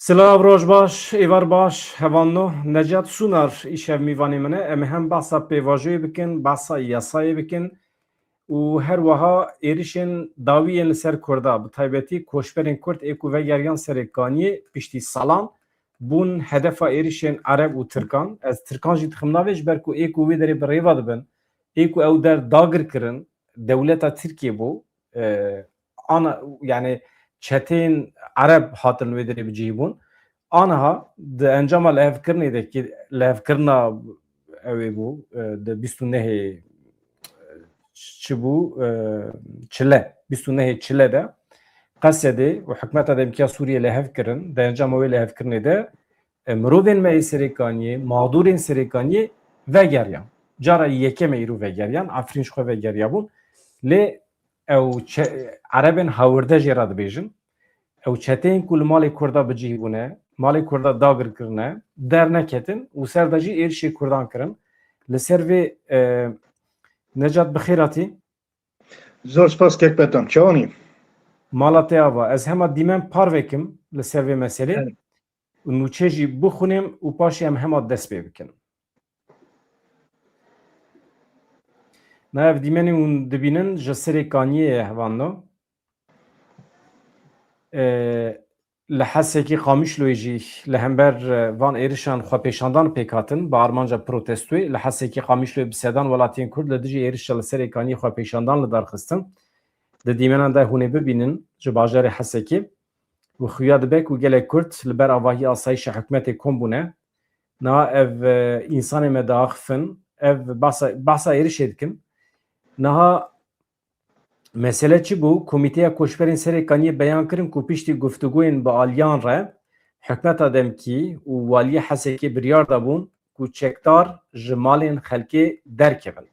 Silav roj baş, evar baş, hevanno, Necat Sunar işev mîvanê min e. Em hem behsa pêvajoyê bikin, behsa yasayê bikin û her wiha êrişên dawiyên li ser Kurda, bi taybetî koçberên Kurd ê ku vegeriyan serê kaniyê piştî salan bûn hedefa êrişên Ereb û Tirkan. Ez Tirkan jî dixim navê ji ber ku ê ku wê derê bi rêva dibin, ê ku ew der dagir kirin, dewleta Tirkiye bû, ana yani çetên Ereb hatin wê derê bicihîbûn. Aniha di encama lehevkirinê de ki lehevkirina ew ê bû di bîst û nehê çi bû çile bîst û nehê çile de Qesedê û hikûmeta Demîrkiya Sûriye lehev kirin. Di encama wê lehevkirinê de mirovên me ê serêkaniyê, mağdûrên serêkaniyê vegeriyan. Cara yekeme îro vegeriyan, Efrîn ji xwe vegeriyabûn. Lê ew Erebên hewirde jê ra dibêjin. Ew çeteyên ku li malê Kurda bicihîbûne, malê Kurda dagir kirine, derneketin û ser de jî êrişê Kurdan kirin. Li ser vê Necat bi xêr hatî? Zor spas kekbetan. Çawanî? Mala te ava. Ez hema dîmen par vekim li ser vê meselê. Nûçe jî bixwînim û paşê em hema dest pê bikin. Ev dîmenê hûn dibînin ji serê kaniyê hevanno. Li Hesekê Qamişloyê jî li hember van êrişan xwepêşandan pêk hatin bi armanca protestoyê. Li Hesekê Qamişloyê bi sedan welatiyên Kurd li dijî êrişa li serê kaniyê xwepêşandan li darxistin. Di dîmenan de hûn ê bibînin ji bajarê Hesekê û xuya dibe ku gelek Kurd li ber avahî asayişa hikûmetê kom bûne. Niha ev însanê me diaxivin, ev behsa êrişê dikin. Niha mesele çi bû? Komîteya Koçberên Serê Kaniyê beyan kirin ku piştî guftugûyên bi aliyan re hikûmeta Demkî û waliyê Hesekê biryar dabûn ku çekdar ji malên xelkê derkevin.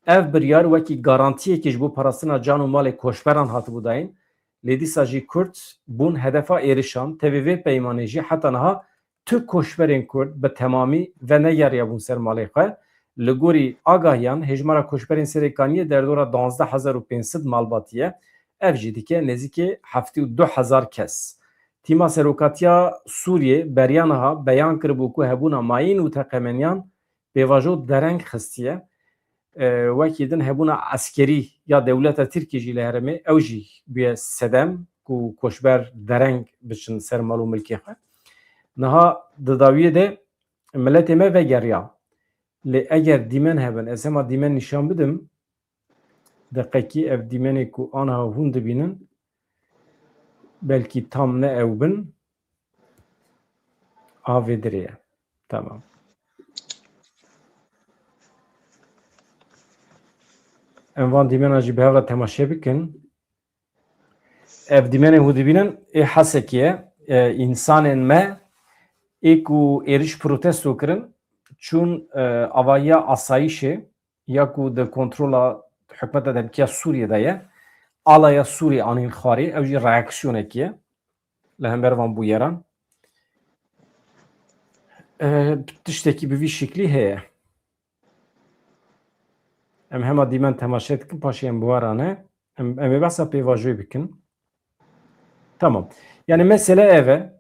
Ev biryar wekî garantiyekî ji bo parastina can û malê koçberan hatibû dayîn. Lê dîsa jî Kurd bûn hedefa êrişan. Tevê vê peymanê jî heta niha tu koçberên Kurd bi temamî venegeriyabûn ser malê xwe. Li gorî agahiyan hejmara koçberên serê kaniyê derdora 12,500 malbatiye. Ev jî dike nêzîkî 72,000 kes. Tîma Serokatiya Sûriye beriya niha beyan kiribû ku hebûna mayîn û teqemeniyan pêvajo dereng xistiye. Wekî din hebûna eskerî ya dewleta Tirkiye jî li herêmê ew jî bûye sedem ku koçber dereng biçin ser mal û milkê xwe. Niha di dawiyê de milletê me vegeriya. Lê eger dîmen hebin, ez hema dîmen nîşan bidim, deqekî ev dîmenê ku aniha hûn dibînin, belkî tam ne ew bin, avê dirê ye. Tamam. Em van dîmena jî bi hev re temaşe bikin. Ev dîmenê hûn dibînin ê Hesekê ye. Însanên me ê ku êriş protesto kirin, çûn avahiya asayişê ya ku di kontrola hikûmeta Demîrkiya Sûriye'de ye, alaya Sûriye anîn xwarê, ew jî reaksiyonekî ye li hember van bûyeran. Tiştekî bi vî şeklî heye. Em hema dîmen temaşe dikin, paşê em biwaran e. Em ê behsa pêvajoyê bikin. Tamam. Yani mesele ev e.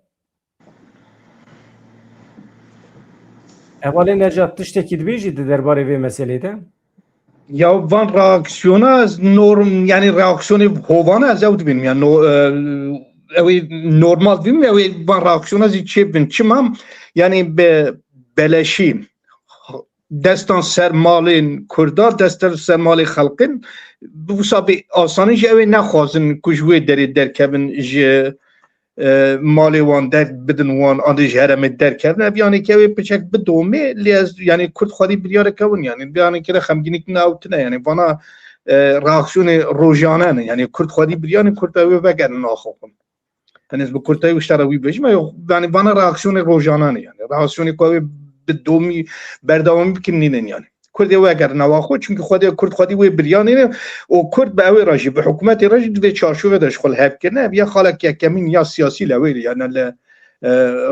Evalê Necat tiştekî dibêjî di derbarê vê meselê de? Ya van reaksiyona ez norm yani reaksiyonê hovana ez ew dibînim yani ew normal dibînim ew van reaksiyona zî çêbin çimam yani be beleşî destan ser malên Kurda destan ser malê xelkîn bi wisa bê asanî jî ew ê nexwazin ku ji wê derê derkevin ji malê wan bidin wan adê ji herêmê derkevin ev yanekî ew ê piçek bidomê lê ez yani Kurd xwedî biryarek hewin yani yanekî re xemgînîk newtine yani vana reaksiyonê rojane ne yani Kurd xwedî biryanê Kurd ew ê vegerin naxwin. Yani ez bi Kurtayê wiştera wî bêjim yani vana reaksiyonê rojane ne yani reaksiyonê ku ew ê bidomî berdewamî bikin nînin yani. Kurdê vegerin ava xwe çünkü Kurd xwedî wê biryanê û Kurd bi ew ê re jî bi hikûmetê re jî divê çarşovê de ji xwe li hev kirine ev ya xalek yekemîn ya siyasî li wê yani li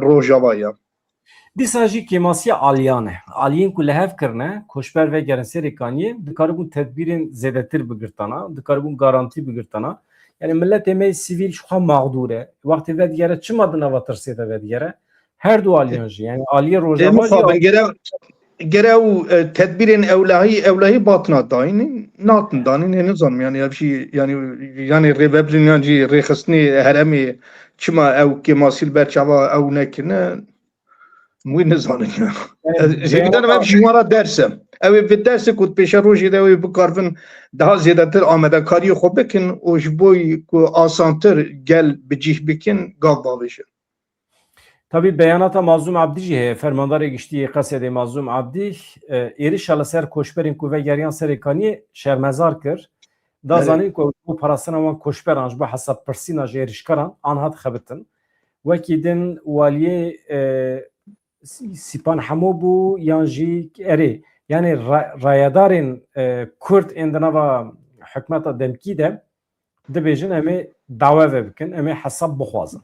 Rojava ya. Dîsa jî kêmasiya aliyan e. Aliyên ku li hev kirine koçber vegerin serê kaniyê dikaribûn tedbîrên zêdetir bigirtana, dikaribûn garantî bigirtana. yani millet emeği sivil şu an mağdure. Vakti ve diğere çımadı nava tırsıydı ve diğere. Her du alyancı yani aliye rojavacı. Gere o tedbirin evlahi batına dayını natın dayını ne nizam yani bir şey yani reveblin yani rehsni heremi çima ev ki masil berçava ev nekine mu nizanın ya. Zeviden ben şumara dersem. Ev bir derse kut peşa roji de ev bu karvın daha ziyadetir ameda kariyo xobekin o jboy ku asantır gel bicih bikin gav bağlışı. Tabii beyanata Mazlum Abdi fermandarı geçtiği kasede Mazlum Abdi erişalı ser koşberin kuvve geriyan serikani şermezar kır. Da zanîn ku bu parasına wan koşber anj bu hesap persina erişkaran anhat xebitin. Wekî din waliye Sipan hemû bû yan jî erê yani rayadarên Kurd ên di nava hikûmeta demkî de dibêjin em ê dawe vebikin em ê hesap bixwazin.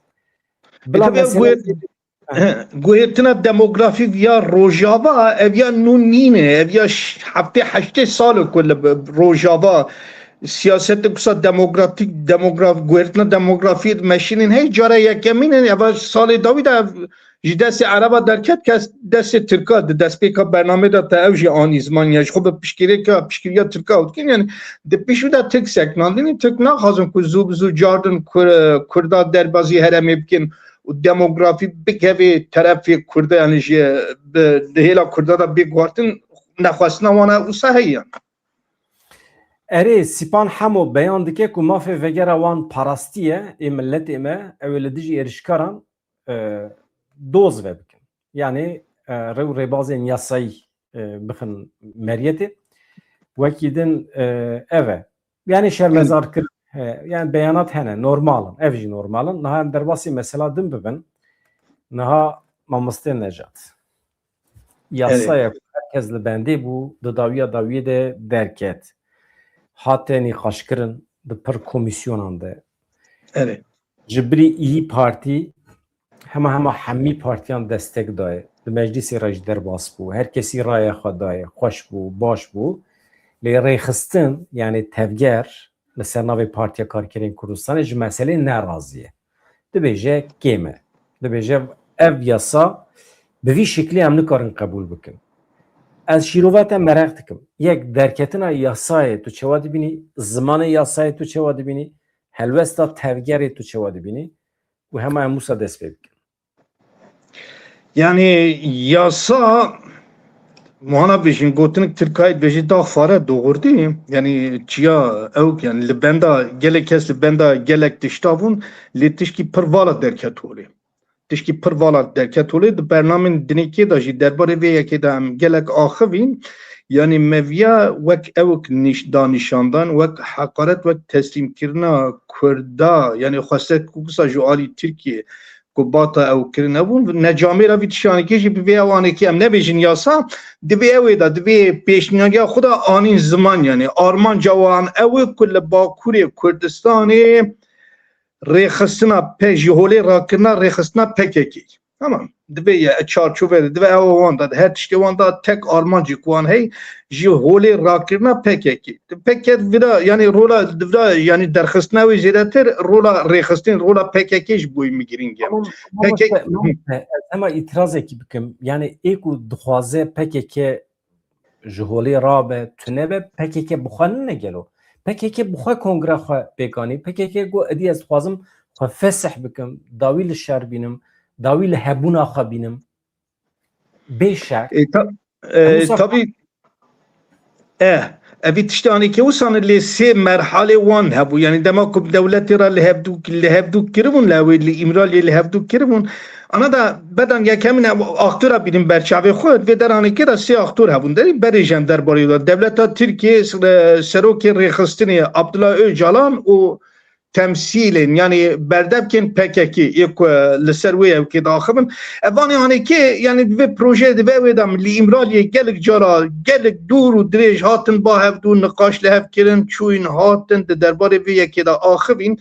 Guhetina demografik ya Rojava ev ya nunine ev ya hafte 8 sal kul Rojava siyaset kusa guhetina demografi meşinin hey cara yekemin ev sal Davida jidesi Araba derket kes desi Türka despeka bername da tevji ani zaman ya xob pişkiriya Türka utkin yani de pişu da Türk seknandini Türk na hazım ku zu Jordan Kurda derbazi herem bikin demografi bikevi tarafı Kurda yani dehela Kurda da bir guartin naxwastina wana usahiyan. Erê Sipan hemû beyan dike ku mafê vegera wan parastiye ê milletê me ew li dijî êrişkaran doz vebikin. Yani rew rêbazên yasayî bixin meriyetê wekî din ev yani şermezar kir yani beyanat hene normalin ev jî normalin niha em derbasî mesela din bibin niha Mamostê Nejat yasaya herkes li bendê bû di dawiyê de derket hate nîqaşkirin di pir komîsyonan de ji birî İYİ Partî hema hemî partiyan destek daye di meclisê re jî derbas bû herkesî raya xwe daye xweş bû baş bû lê rêxistin yani tevger li ser navê Partiya Karkerên Kurdistanê ji meselê nerazî ye dibêje kêm e dibêje ev yasa bi vî şeklî em nikarin qebûl bikin. Ez şîrove te mereq dikim yek derketina yasayê tu çawa dibînî zimanê yasayê tu çawa dibînî helwesta tevgerê tu çawa dibînî û hema em wisa dest pê bikin. Yani yasa muhana bejin gotinik Türkiye beji da fare doğurdu yani çiya ev yani li benda gelek kes li benda gelek diştavun li tişki pervala derket oluyor. Tişki pervala derket oluyor de bernamin dineki da jî derbarê vê yekê de em gelek axivîn yani meviya wek evk danîşandan wek hakaret wek teslîmkirina Kurda yani xwestek kusa ji alî Tirkiye kubata ew kirin hebûn necamê re vî tişanekê jî bi vê ewanekî em nebêjin yasa divê ew ê da divê pêşniyariya xwe da anîn ziman yani armanca wan ew ku li Bakurê Kurdistanê rêxistina ji holê rakirina rêxistina PKK tamam divê ye çarçovê de divê ew wan da her tiştê wan da tek armancî ku wan hey ji holê rakirina PKK PKK vira yani rola divra yani derxistina wê zêdetir rola rêxistin rola PKK ji bo me giring Hema itirazekî bikim yani ê ku dixwaze PKK ji holê rabe tune be PKK bixwe negelo PKK bixwe kongre xwe pêkanî PKK got edî ez dixwazim xwe fesih bikim dawî li şer bînim dawî li hebûna xwe bînim bê şek tabii evî tiştanekî wisa lê sê merhalê wan hebû yani dema ku dewletê re li hevdû kiribûn li wê li îmraliyê li hevdû kiribûn ana da bedan yekemin aktora bînin berçavê xwe vê deranekê de sê aktor hebûn derî berêjen derbarê da devleta Tirkiye serokê rêxistinê Abdullah Öcalan û temsilên yani berdevkên PKK ek li ser wê evkê daxibin evanê hanekê yani divê projeyê divê wê de milî îmraliyê gelek cara gelek dûr û dirêj hatin ba hevdû niqaş li hev kirin çûyîn hatin di derbarê vê yekê de axivîn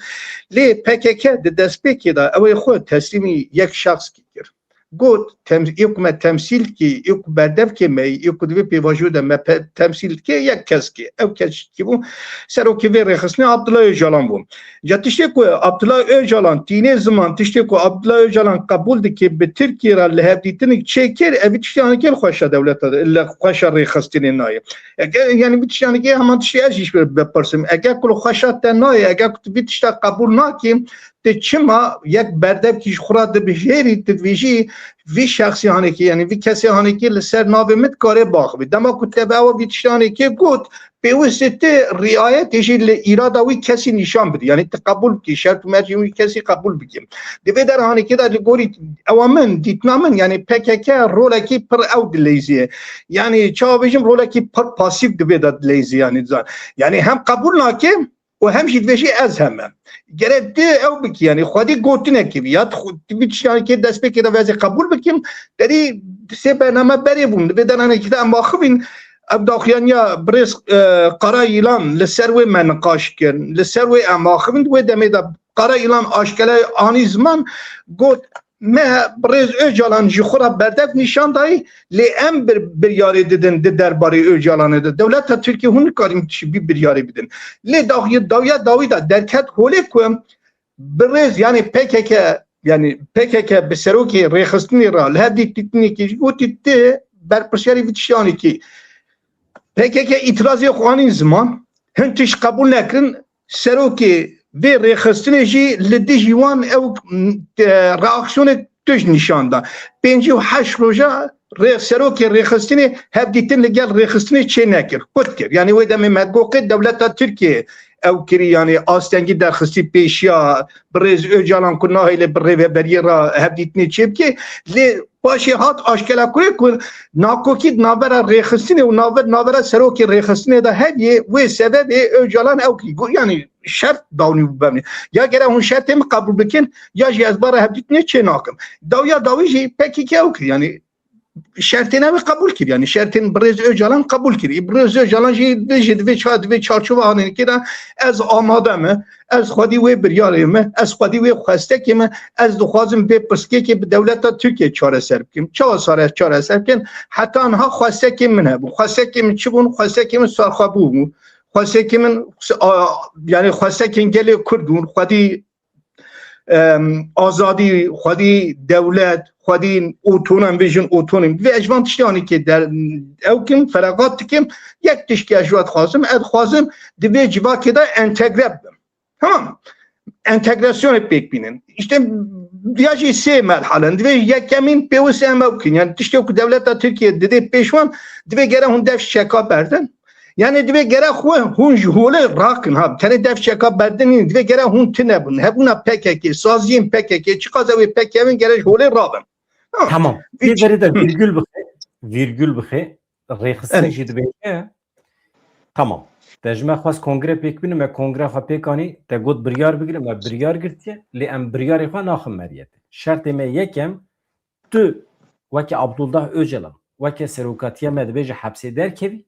lê PKK di destpêkê de ew ê xwe teslîmî yek şexs kir گوت یک me temsil ki یک berdev ki me یک divê pêvajoyê de me temsil ki yek kes ki ev kes ki bû serokê vê rêxistinê Abdullah Öcalan bû. Ya tiştê ku Abdullah Öcalan tînê ziman tiştê ku Abdullah Öcalan qebûl dike bi Tirkiye re li hevdîtinê çêkir evî tiştanekê li xweşa dewleta li xweşa rêxistinê nayê. Yani vî tiştanekê heman tiştê ez jî bipirsim eger ku li xweşa te nayê eger ku tu vî tişta qebûl nakî te çima yek berdev ki ji xwe re dibijêrî tu dibêjî vî şexsiyanekî yani vî kesêhanekî li ser navê min dikare baxivî. Dema ku te bi ewa vî tiştanekê got pêwîst te riayetê jî li îrada wî kesî nîşan bidî. Yani te qebûl bikî şert û mercî wî kesî qebûl bike. Di vê derhanekê de li gorî ewa min dîtina min yani PKK rolekî pir ew dileyziye. Yani çavêjim rolekî pir pasîv dibe de dileyziye yani zan. Yani hem qebûl nake û hem jî dibêjî ez heme. Gerek de ew bikî yani xwedî gotinekî ya vî tiştanekê destpêkê de vezê qebûl bikim derî sê bername berê bûn. Di vê derhanekê de em baxivîn ev daxuyaniya Birêz Qara Îlan li ser wê me niqaş kirin. Li ser wê em axivîn di wê demê de Qara Îlan aşkele anî ziman got me Birêz Öcalan ji xwe re berdev nîşan dayî lê em biryarê didin di derbarê Öcalanê de. Dewleta Tirkiye hûn nikarin bî biryarê bidin. Lê dawiya dawî de derket holê ku Birêz yani PKK yani PKK bi serokê rêxistinê re li hevdî tîtinekî jî gotî te berpirsiyarê vî tiştanekî PKK îtirazê xwe anîn ziman hin tiş qebûl nekirin serokê vê rêxistinê jî li dijî wan ew reaksiyonê tûj nîşan da. 58 roja serokê rêxistinê hevdîtin li gel rêxistinê çê nekir. Kut kir. Yani wê demê me goqê dewleta Tirkiye ew kirî yani astengî derxistî pêşiya Birêz Öcalan ku nahêle bi rêveberiyê re hevdîtinê çê bike lê başê hat aşkela kurê ku nakokî navbera rêxistinê û navbera serokê rêxistinê de hediye wê sebebê Öcalan ew kirî. Yani şert dawnî bû ya gere hûn şertê min qebûl bikin ya jî ez bara hevdîtinê çê nakim. Dawiya dawî jî PKK ew kirî yani şertên ew qebûl kir yani şertên Birêz Öcalan qebûl kir. Birêz Öcalan jî divê çarçova anêkê de ez amade me ez xwedî wê biryarê me ez xwedî wê xwestekê me ez dixwazim vê pirsgêkê bi dewleta Tirkiye çareser bikim. Çawa çareser bikin heta niha xwestekê min hebû. Xwestekê min çi bûn? Xwestekê min sarxwebû bû. Xwestekê min yani xwestekên gelê Kurd bûn. Xwedî azadî, xwedî dewlet, xwedî otonom bêjin otonom. Vê ejvan tiştanekê ew kim feragat dikim yek tişkî ez ji dixwazim ez dixwazim di vê civakê de entegre bibim. Tamam. Entegrasyonê pêk bînin. İşte ya jî sê merhalen divê yekemîn pêwîst em ew bikin. Yani tiştê ku dewleta Tirkiye didê pêşwan divê gere hûn dev şeka berdin. Yani divê gere xwe hûn ji holê rakin ha. Tenê dev şeka berdin divê gere hûn tune bûn. Hebûna PKK, saziyên PKK, çiqas ew ê PKK'nin gere ji holê rabin. Tamam. Bir veri de virgül bixe rêxistin jî dibêje. Tamam. Te ji me xwest kongre pêk bînim me kongre xwe pêkanî te got biryar bigirim me biryar girtiye lê em biryarê xwe naxin meriyetê. Şertê me yekem tu wekî Abdullah Öcalan wekî serokatiya me dibêje hepsê derkevî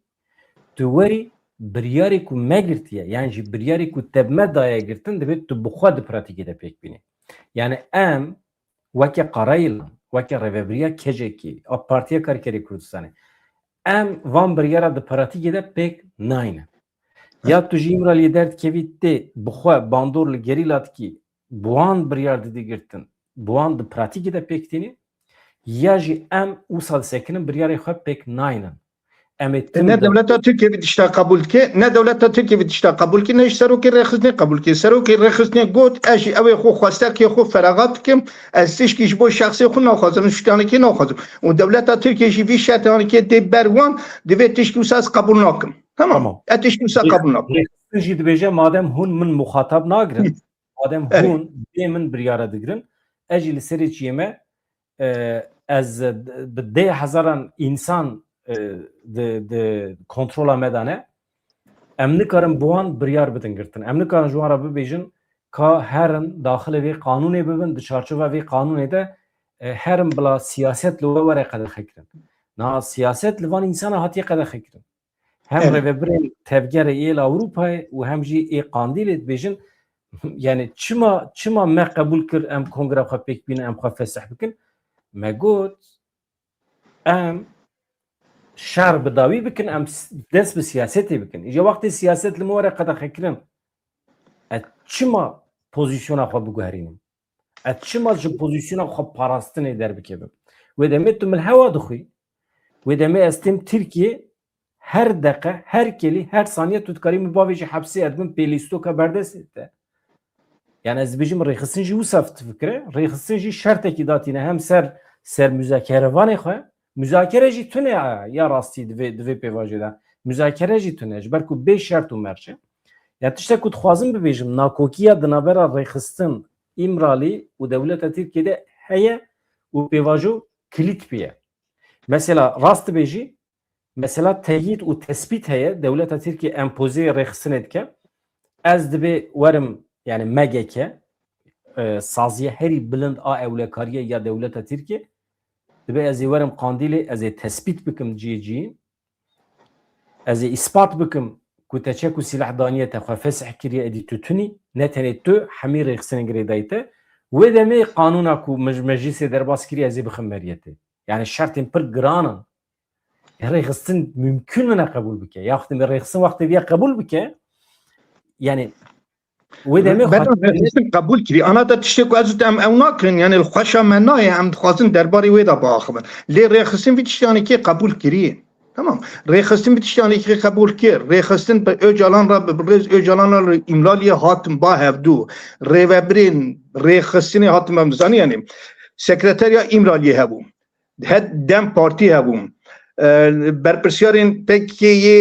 tu werî biryarê ku me girtiye yani jî biryarê ku te me daye girtin divê tu bi xwe di pratikê de pêk bînî. Yani em wekî Qara Îlan wekî rêveberiya kecekî a Partiya Karkerê Kurdistanê em van biryara di pratikê de pêk nayînin. Ya tu jî îmra lê derdkevî tê bi xwe bandor li gerî latikî bi wan biryar didî girtin bi wan di pratikê de pêk tînî ya jî em wisa disekinin biryarê xwe pêk nayînin. Ne devleta Tirkiye vî tişta qebûl dike ne devleta Tirkiye vî tişta qebûl dike ne jî serokê rêxistinê qebûl dike. Serokê rêxistinê got ez jî ew ê xwe xwestekê xwe feragat dikim ez tişkî ji bo şexsê xwe naxwazim tiştanekê naxwazim û devleta Tirkiye jî vî şertanekê dê ber wan divê tişkî wisa ez qebûl nakim. Tamam. Ez tişkî wisa qebûl nakim. Rêxistin jî dibêje madem hûn min muxatab nagirin madem hûn dê min biryara digirin ez jî li serê çiyê me ez bi dê hezaran însan de kontrola medane em nikarin bi wan biryar bidin girtin. Em nikarin ji wan re bibêjin ka herin daxilê vê qanûnê bibin di çarçova vê qanûnê de herin bila siyaset li we were qedexe kirin. Na siyaset li van însana hatiye qedexe kirin. Hem rêveberên tevgerê êla Ewropayê û hem jî ê Qandîlê dibêjin yani çima me qebûl kir em kongre xwe pêk bînin em xwe fesih bikin me got em şer bi dawî bikin em dest bi siyasetê bikin. Îja wextê siyaset li me were qedexekirin ez çima pozisyona xwe biguherînim ez çima ji pozisyona xwe parastinê derbikevim wê demê tu min hewa dixwî wê demê ez têm Tirkiye her deqe her kelî her saniye tu dikarî min bavê jî hepsê edibin pêlîstoka berdestê te yani ez dibêjim rêxistin jî wisa fikre rêxistin jî şertekî datîne hem ser müzakerevanê xwe müzakere jî tune ya rastî divê pêvajê de müzakere jî tune ji ber ku bê şert û merçe ya tiştek ku dixwazim bibêjim nakokiya di navbera rêxistin İmralî û dewleta Tirkiyeyê heye û pêvajo kilît piye mesela rast dibêjî mesela teyit û tespît heye dewleta Tirkiye empozê rêxistinê dike ez dibê werim yani megeke saziye herî bilind a ewlekariye ya dewleta Tirkiye dibe ez ê werim qandîlê ez ê tespît bikim ciyê ez ê îspat bikim ku te çek û silahdaniyê te xwe fesih kiriye edî tu tunî ne tenê tu hemî rêxistinên girêdayî te wê demê qanûna ku meclîsê derbas kiriye ez ê bixim meriyetê yani şertên pir giranin rêxistin mümkün ne qebûl bike ya xwe rêxistin wextê viya qebûl bike yani wê demê ben kabul kiri ana da tiştek ez em ew nakirin yani xweşa me nayê em dixwazin derbarê wê de biaxivin lê rêxistin vî tiştanekê qebûl kiriye tamam rêxistin vî tiştanekê qebûl kir rêxistin bi Öcalan ra birêz Öcalan ra İmraliyê hatin ba hevdû rêveberên rêxistinê hatin em dizanî yani sekreteriya İmraliyê hebû dem partî hebûn berpirsiyarên PKK'yê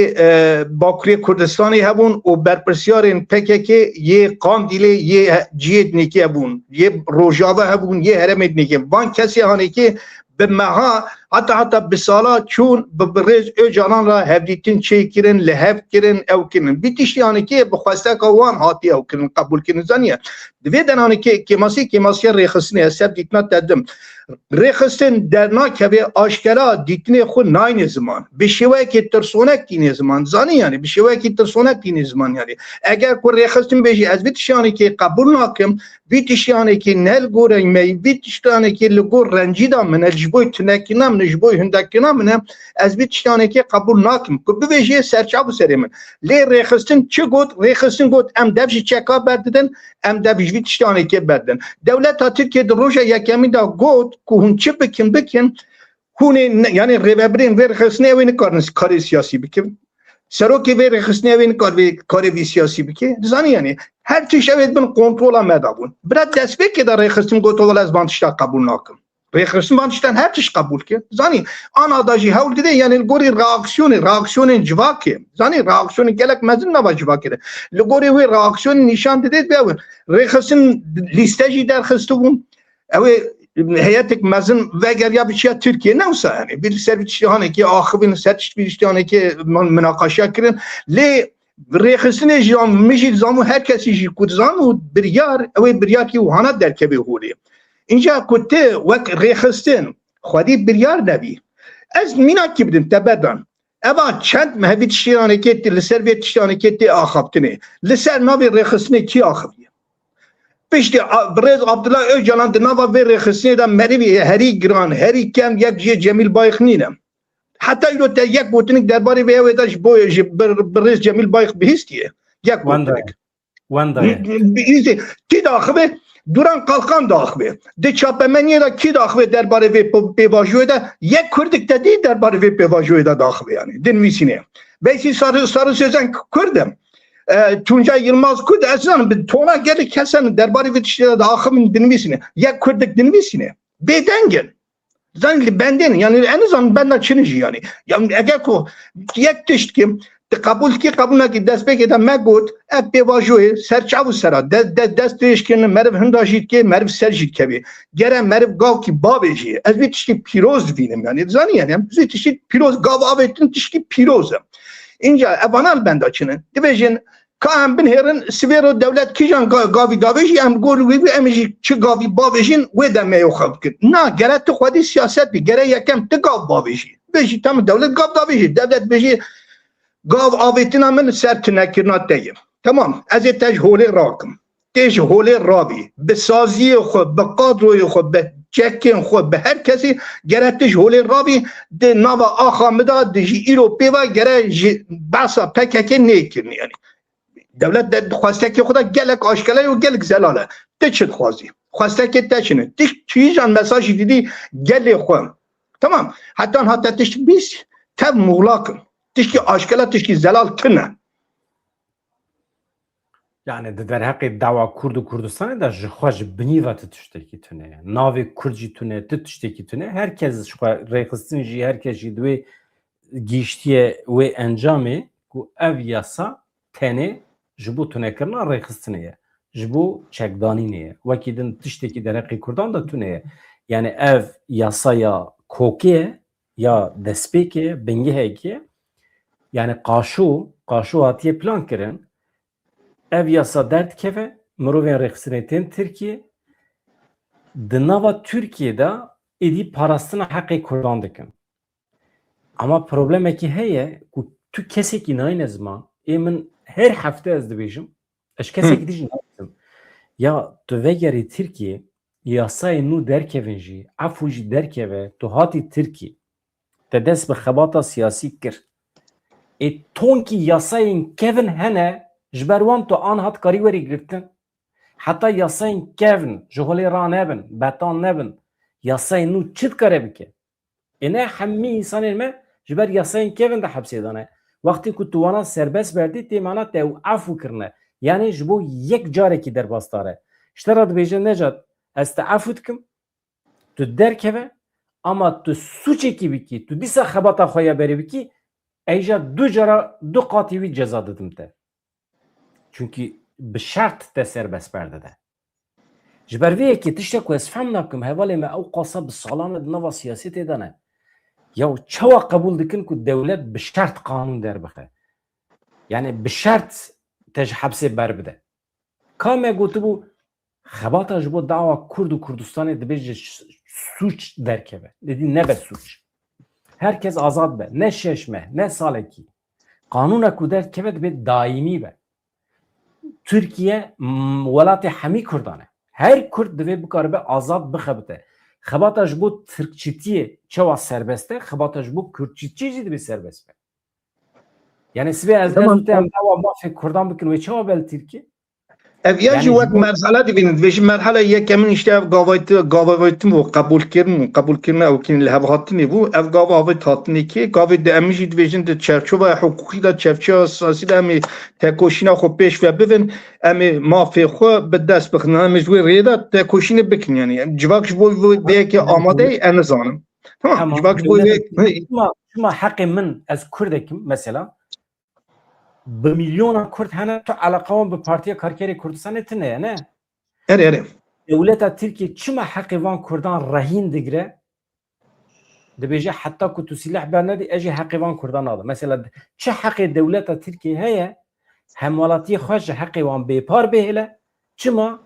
Bakurê Kurdistanê hebûn û berpirsiyarên PKK yê Qandîlê yê ciyê dinêkê hebûn yê Rojava hebûn yê herêmê dinêkê van kesê hanekê bi meha heta bi sala çûn bi birêz Öcalan ra hevdîtin çêkirin li hev kirin ew kirin vî tiştî hanekê bi xwesteka wan hatiye ew kirin qebûl kirin zaniye divê denanekê kêmasiya rêxistinê ez dîtina te dim rêxistin dernakeve aşkera dîtinê xwe nayîne ziman bi şêwekê tirsonek tîne ziman zanî yani bi şêwekê tirsonek tîne ziman yani eger ku rêxistin bêjî ez vî tişanekê qebûl nakim vî tişanekê ne li gorê me vî tişanekê li gor rencîda min e ji bo tunekîna min ji bo hundekîna min e ez vî tişanekê qebûl nakim ku bibêjê serçavû serê min lê rêxistin çi got rêxistin got em dev ji çeka berdidin em dev ji vî tişanekê berdin dewleta Tirkiye di roja yekemî de got ku hûn çi bikin hûn ê yani rêveberên vê rêxistinê wê nikarin karê siyasî bikin serokê vê rêxistinê wê nikar vê karê vî siyasî bike dizanî yani her tişt ew ê bin kontrola me da bûn bira destpêkê de rêxistin got wela ez van tişta qebûl nakim rêxistin van tiştan her tişt qebûl ke zanî ana da jî hewl dide yani li gorî reaksiyonên civakê zanî reaksiyonên gelek mezin nava civakê de li gorî wê reaksiyonên nîşan dide be rêxistin lîste jî derxistibûn ew ê heyetek mezin vegeriya biçiya Türkiye ne olsa yani bir servis axibin servis bir münakaşa kirin le rêxistinê jî mijî zamu herkesî jî ku dizan û biryar ew biryar ki hana derkevê holê înca ku te wek rêxistin xwedî biryar nebî ez mînakî bidim te berdan eva çend mehevî tiştanekê li ser vê tiştanekê tê axaptinê li ser navê rêxistinê kî axibiye piştî birêz Abdullah Öcalan di nava vê rêxistinê de merivî herî giran herî kem yek jiyê Cemîl Bayık nîne heta îro te yek gotinik derbarê vê ew ê de ji bo ji birêz Cemîl Bayık bihîstiye yek gotinik kî daxibe Duran Kalkan daxibe di çapemeniyê de kî daxibe derbarê vê pêvajoyê de yek Kurdik de dî derbarê vê pêvajoyê de daxibe yani di nivîsîne belkî sarı sözen Kurdim Tuncay Yılmaz Kurd ezanım bir tona gelip kesen derbarı ve tişlere de akımın dinlemesine ya Kürdik dinlemesine bedengin zanli benden yani en azından benden Çinici yani eğer ko yek tişt kim kabul ki despek eden megot hep bevajoy serçavu sera dest değişkenli merv hındajit ki merv serjit kebi gelen merv gav ki babeji ez bir tişki piroz dinim yani zanı yani biz tişki piroz gav avetin tişki pirozum inca ebanal benda Çin'in dibejin Kaam bin herin sivero devlet kijan gavi daveji em gol ve emji çi gavi bavejin ve de me yoxab kin na geret tu xwedî siyaset bi gere yekem ti gav bavejî beji tam devlet gav daveji devlet beji gav avetina min ser tunekirina teyim tamam ez ê te ji holê rakim tê ji holê rabî bi saziyê xwe bi qadroyê xwe bi چکن خو به هر کسی گرتش هول رابی ده نوا آخا مدا دجی ایرو پیوا گره باسا پکک نیکرنی یعنی دولت ده خواسته که خدا گلک آشکاله و گلک زلاله ده چه خوازی خواسته که تشنه ده چیزان مساجی دیدی گل خو tamam hatta tişki biz tab muğlakın tişki aşkala tişki zelal tına yani در حق دعوا کرد و کردستان دا جخواج بنیوه تشتکی تونه ناوی کردجی تونه تشتکی تونه herkes ریخستین جی herkes جی دوی گیشتیه و انجامه که او یاسا تنه جبو تونه کرنا ریخستینه جبو چکدانی نیه وکی دن تشتکی در حق کردان دا تونه yani ev yasaya kokiye ya despeke bengihe ki yani qaşu hatiye plan kirin ev yasa dert keve mirovên rexsinetin Türkiye dinava Türkiye'de edi parastina haqqi Kurdan dikin ama problemeki heye ku tu kesek inayn ezma emin her hafta ez dibêjim eş kesek dijin ya tu vegeri Türkiye yasayê nû derkevin jî efû jî derkeve tu hatî Tirkî te dest bi xebata siyasî kir tonkî yasayên kevin hene ji ber wan tu an hat karî werî girtin heta yasayên kevin ji holê ranebin betan nebin yasayên nû çi dikare bike ne hemî însanên me ji ber yasayên kevin de hepsê dane wextê ku tu wana serbest berdî tê mena te ew efû kirine yani ji bo yek carekî derbastar e ji te re dibêje necat ez te efû dikim tu derkeve ama tu suçekî bikî tu dîsa xebata xwe ya berê bikî eyja du cara du qatî wî ceza didim te çünkü bi şert te serbest berde de ji ber vê yekê tiştek ku ez fehm nakim hevalê me ew qasa bi salan di nava siyasîtê de ne ya çawa qebûl dikin ku dewlet bi şert qanûn derbixe yani bi şert te ji hepsê berbide ka me gotibû xebata ji bo dawa Kurd û Kurdistanê dibêje suç derkeve dedî nebe suç herkes azad be ne şeşme ne salekî qanûna ku derkeve dibe daimî be Türkiye welatê hemî Kurdan e her Kurd divê bikaribe azad bixebite xebata ji bo Tirkçîtiyê çawa serbest e xebata ji bo Kurdçîtiyê jî dibe serbest be yani sibê ez dest em dawa mafê Kurdan bikin wê çawa bel Tirkiye ev ya jî wek merhale dibînin divêjin merhele yekemin işte ev gavaytin û qebûlkirin ewkîn li hevhatinê bû ev gava avêt hatinê kê gavê de em jî dibêjin di çerçova hukukî de çevçeya siyasî de em ê tekoşîna xwe pêş ve bivin em ê mafê xwe bi dest bixin em ê ji wê rêde tekoşînê bikin yani civak ji bo vêyekê amade em nizanim tamam civak ji bo çima heqê min ez Kurdekim mesela bi milyona Kurd hene tu alaqawan bi Partiya Karkerê Kurdistanê tune ne? Ere. Dewleta Tirkiye çima heqê van Kurdan rehîn digire dibêje heta ku tu silah bernedî ez jî heqê van Kurdan adim. Mesela çi heqê dewleta Tirkiye heye hemwalatiyê xwe ji heqê wan bêpar bihêle çima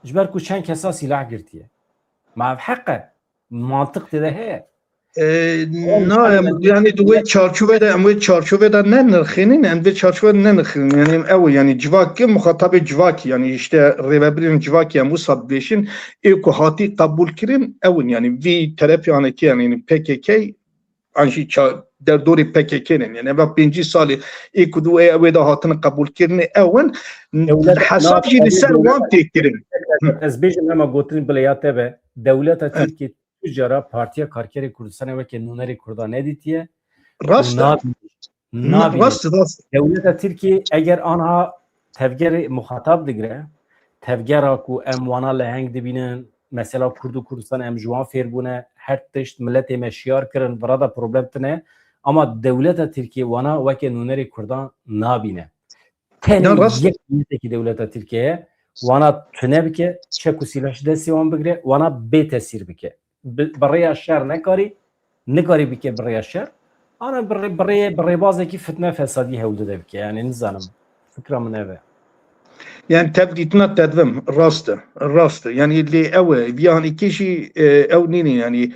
ji ber ku çend kesa silah girtiye. Ma ev heq e mantiq tê de heye. yani دوی چارچوبه ده اموی چارچوبه ده نه نرخینین اموی چارچوبه نه نرخین yani ev yani civaki muhatabı civaki yani işte revebirin civaki yani bu sabbeşin eko hati kabul kirin evin yani vi taraf yani ki yani PKK anji der dori PKK'nin yani ve 5 sali eko du ev da hatını kabul kirin evin hasab jî ser wan tekirin ez bêjim ema gotin bilayate be devleta Tirkiye Jara Partiya Karkerê Kurdistanê weke nûnerê Kurdan nedîtiye rast dewleta Tirkiye eger anha tevgerê muhatab digire tevgera ku em wana leheng dibînin mesela Kurd û Kurdistan em ji wan fêr bûne her tişt milletê me şiyar kirin vira da problem tune ama dewleta Tirkiye wana weke nûnerê Kurdan nabîne tenê yek milletekî dewleta Tirkiye wana tune bike çek û silah ji destê wan bigire wana bê tesîr bike برای شهر نکاری بکه برای شهر آن برای بازی که فتنه فسادی هولده بکه یعنی نزانم فکرم نوه yani tebditna tedvim rastı yani li ev yani kişi ev nini yani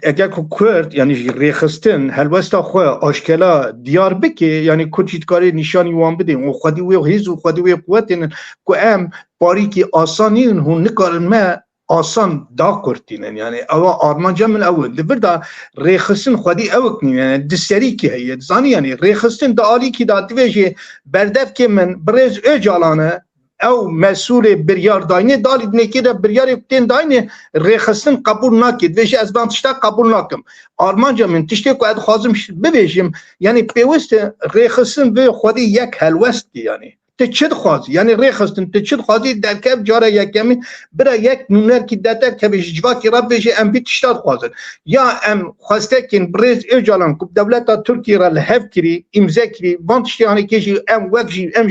eğer Kurd yani rexistin helbesta xwe aşkela diyar bike yani Kürtçitkari nişani wan bidin o xwedî wê hêz û xwedî wê quwetin ku em barîkî asanîn hûn nikarin me آسان دا کرتینن یعنی او آرمانجا من او دبردا ریخستن خودی او کنی یعنی دسری کی هی زانی یعنی ریخستن دا عالی کی دا دویجه بردف که من برز اجالانه او مسئول بریار داینه دالی نکی دا بریار کتین داینه ریخستن قبول نکید ویش از بان تشتا قبول نکم آرمانجا من تشتی که اد خوازم ببیشم یعنی پیوست ریخستن به خودی یک هلوست یعنی تچد خوازی یعنی ریخستن تچد خوازی در کب جاره یکمی برای یک نونر کی داده که بیش جواکی را بیش ام بیت شتاد خوازن یا ام خواسته کن برز اجالان کب دولت ترکیه را لحف کری امضا کری وانتشتی هانی کشی ام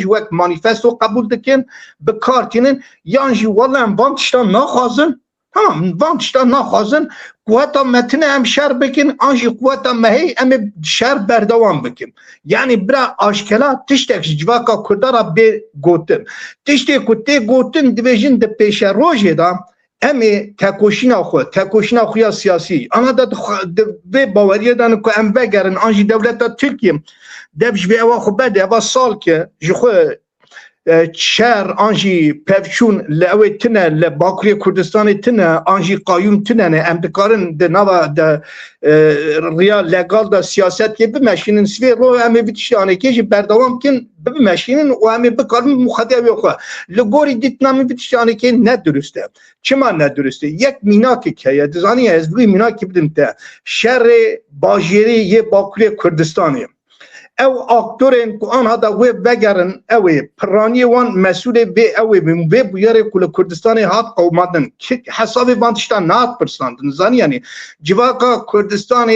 وک مانیفستو قبول دکن بکارتینن یا انجی والله ام وانتشتا نخوازن هم وانتشتا نخوازن قوتا متن ام شر بکن آنجی قوتا مهی ام شر بردوام بکن یعنی برا آشکلا تشتک جواکا کردارا بی گوتن تشتک کتی گوتن دویجن ده پیش روژه دا امی تکوشینا خویا سیاسی آنها دا به باوریه دانه که ام بگرن آنجی دولتا ترکیه دبش به اوا خوب بده اوا سال که جخو شهر آنجی پفچون لأوی تنه لباکری کردستان تنه آنجی قایون تنه نه امدکارن ده نوا ده ریا لگال ده سیاست که بمشینن سوی رو همه بیتشانه که جی بردوام کن بمشینن و همه بکارن مخاطبی خواه لگوری دیت نامی بیتشانه که ندرسته چما ندرسته یک میناکی که یا دزانی از بروی میناکی بدن تا شهر باجیری یه باکری کردستانی او اکتورن که آنها دا وی بگرن اوی پرانی وان مسئول به اوی به بیاره کل کردستان هات قومادن که حساب بانتشتا نات پرساندن زانی یعنی جواکا کردستان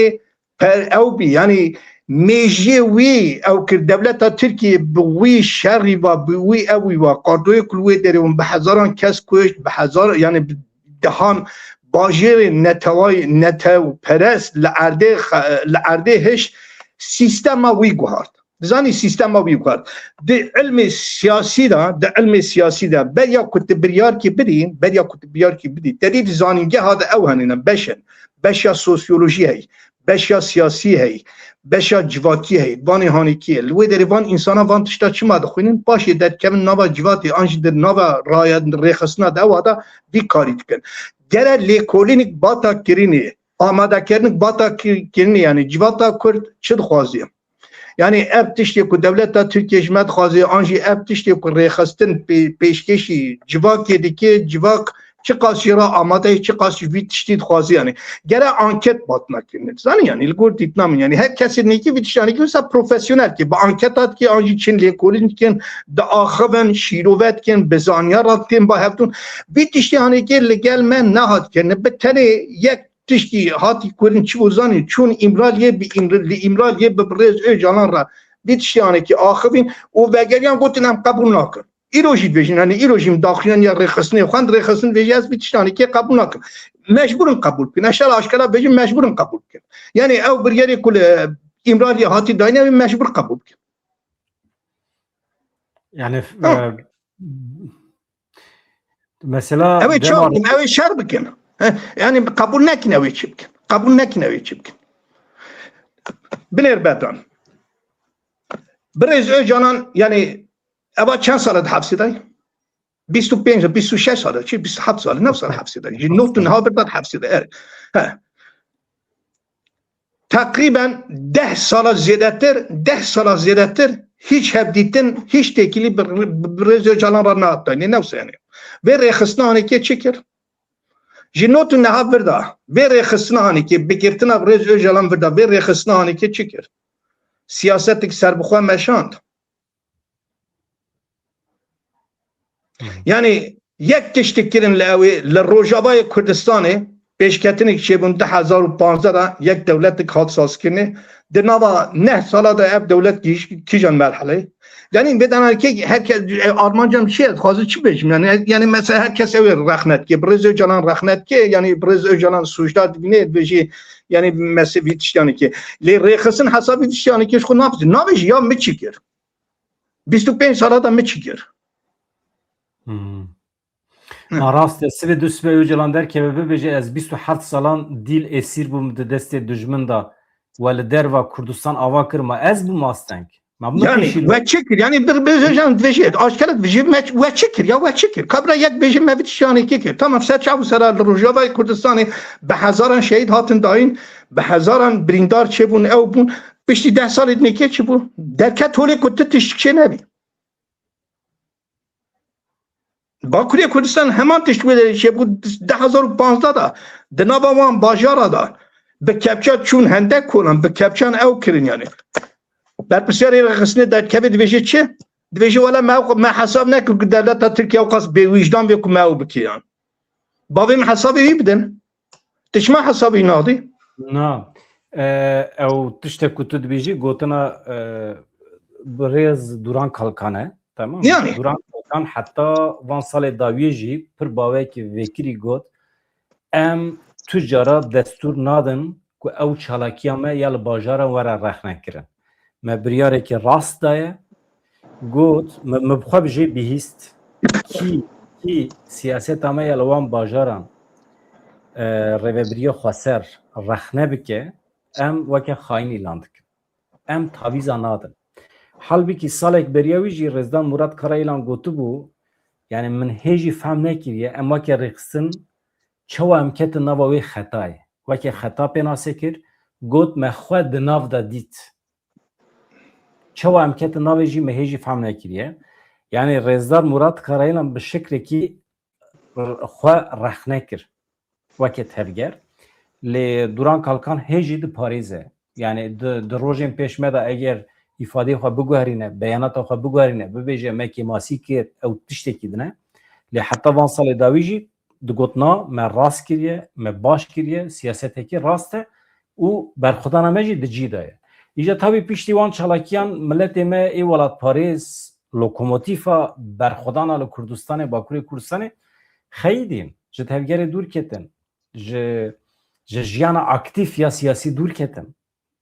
پر او بی یعنی میجی وی او که دولت ترکیه بوی شری و بوی اوی و قاردوی کلوی داریم به هزاران کس کشت به هزار یعنی دهان باجر نتو پرست لعرده هش سیستم وی گوهارد زانی سیستم وی گوهارد ده علم سیاسی دا بریا کت بریار کی بدی دلیل زانینگه هاده او هنینم بشیا سوسیولوژی هی بشیا سیاسی هی بشیا جواتی هی وانی هانی کیه لوی داری وان انسان وان تشتا چی ماده خوینین باشه در کمین نوا جواتی آنش در نوا رایت ریخسنا دا وادا دی کاری کن گره لیکولینیک باتا کرینی آماده کردن باتا کرنی یعنی جواتا کرد چه خوازیم یعنی اب تشتی که دولت ترکیه جمعت خوازی آنجی اب تشتی که ریخستن پیشکشی جواکی دیگه جواک چه قاسی را آماده چه قاسی وی تشتید خوازی یعنی گره انکت بات نکنید زنی یعنی لگور دیتنام یعنی هر کسی نیکی وی تشتی که مثلا پروفسیونل که با انکتات که آنجی چین لیکولین کن دا آخوان شیروت کن بزانیا را کن با هفتون وی تشتی که لگل من نهاد کنه به تنه یک تشتی هاتی کردن چی وزانی چون امرالیه به برز جانان را بیتشتی که آخوین و وگریان گوتنم قبول نکن ایروژی بیشین یعنی ایروژیم داخلیان یا ریخستنی خواند ریخستن بیشی از بیتشتی که قبول نکن مجبورن قبول کن اشتال آشکالا بیشین مجبورن قبول کن یعنی او بریاری کل امرالیه هاتی داینه مجبور قبول کن یعنی مثلا اوی شر بکن yani kabul nekin evi çipkin. Kabul nekin evi çipkin. Bilir bedran. Brez Öcalan yani eva çend salat hapsiday? 25 26 salat, 27 salat, ne salat hapsiday? Noftun haberdat hapsiday. Takriben 10 salat ziyadetir hiç hebditin hiç tekili Brez Öcalan var ne hatta ne nefse yani. Ve rehısna haneke çekir. جنوتو نها بردا به رخصنا هانی که بگرتنا برز اوجالان بردا به رخصنا هانی که چیکر سیاست که سربخواه مشاند یعنی یک کشتکرین لعوی لروجابای کردستانه پیشکتنی که چه بون 2015 دا یک دولت که حاد ساز کرنه در نوا 9 سالا دا اب دولت کی جان مرحله یعنی بدانن که هر کس آرمانجام چیه خواسته چی بشیم یعنی مثلا هر کس رخنت که برز جانان رخنت که یعنی برز جانان سوجداد بینه بشی یعنی مثلا ویتشانی که لی رخصن حساب ویتشانی که خود نابش یا میچیکر 25 سالا دا میچیکر راست سوی دو سوی اوجلان در که ببیجه از 27 سالان دیل اسیر بوم ده دست دجمن دا ول در و کردستان آوا کرما از بوم آستنگ Yani ve çekir yani bir jan dvejet aşkarat ve çekir ya ve çekir kabra yak beje mevit şani kekir tamam serçav sarar Rojava Kurdistan'ı be hazaran şehit hatın dain be hazaran brindar çebun evbun pişti 10 sal edneke çebu derket hole kutte tişkişe nebi Bakuriye Kurdistan hemen tişkişe şey bu 2015 da denaba wan bajara da be kepça çun hendek konan be kepçan ev kirin yani برپرسیاری رخصتی داد که دویژه چه؟ دویژه ولی ما حساب نکرد که دولت ترکیه و قصد به وجدان بیکو ما او بکیان. باوی من حسابی بدن. تش ما حسابی نادی؟ نه. او تشته کتو دویژه گوتنا بریز دوران کالکانه. تمام. Yani. دوران کالکان حتی وان سال داویجی پر باوی که وکری گوت ام تجارت دستور نادن که او چالاکیامه یال باجارا ورا رخنه کرن. ما بریاره که راست دایه گوت مبخوا بجی بهیست کی سیاست همه یلوان باجاران روبریو خسر رخنه بکه ام وکه خاینی لاندک ام تاویزا نادن حال بکی سالک بریوی جی رزدان مراد کرایلان گوتو بو یعنی من هیجی فهم نکریه ام وکه رخصن چو امکت نواوی خطای وکه خطا پیناسه کر گوت مخواه دناو دا دیت چوا امکت ناویجی مهیجی فهم نکریه یعنی رزدار مراد کارایلان به شکلی که خواه رخنه کر وکت هفگر لی دوران کالکان هیجی ده پاریزه یعنی ده روژین پیشمه ده اگر ifade خواه بگوهرینه بیانات خواه بگوهرینه ببیجه مکی ماسی کرد او تشتی کدنه لی حتی وان سال داویجی ده گوتنا من راست کریه من باش کریه سیاسته که راسته او برخودانه مجی ده جی دایه ایجا تابی پیشتیوان چالاکیان ملت ما ای ولاد پاریس لوکوموتیفا برخودان ال کردستان باکوری کردستان خیدین جه تفگر دور کتن جه جیان اکتیف یا سیاسی دور کتن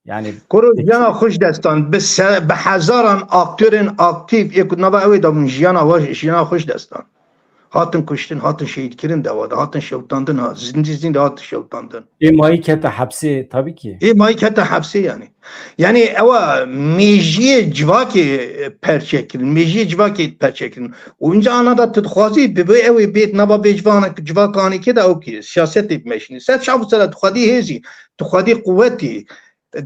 یعنی کرو جیان خوش دستان به هزاران اکتورن اکتیف یک نوا اوی دامون جیان خوش دستان هاتن کشتن هاتن شهید کردن دواده هاتن شوتاندن ها زنده هاتن شوتاندن ایمایی که تا حبسی tabii ki ایمایی که تا حبسی yani اوا میجی جواکی پرچکرین میجی جواکی پرچکرین اونجا آنها دا تدخوازی به اوی بیت نبا جواکانی که دا اوکی سیاستی بمشینی سر شعب سر تخوادی هزی تخوادی قوتی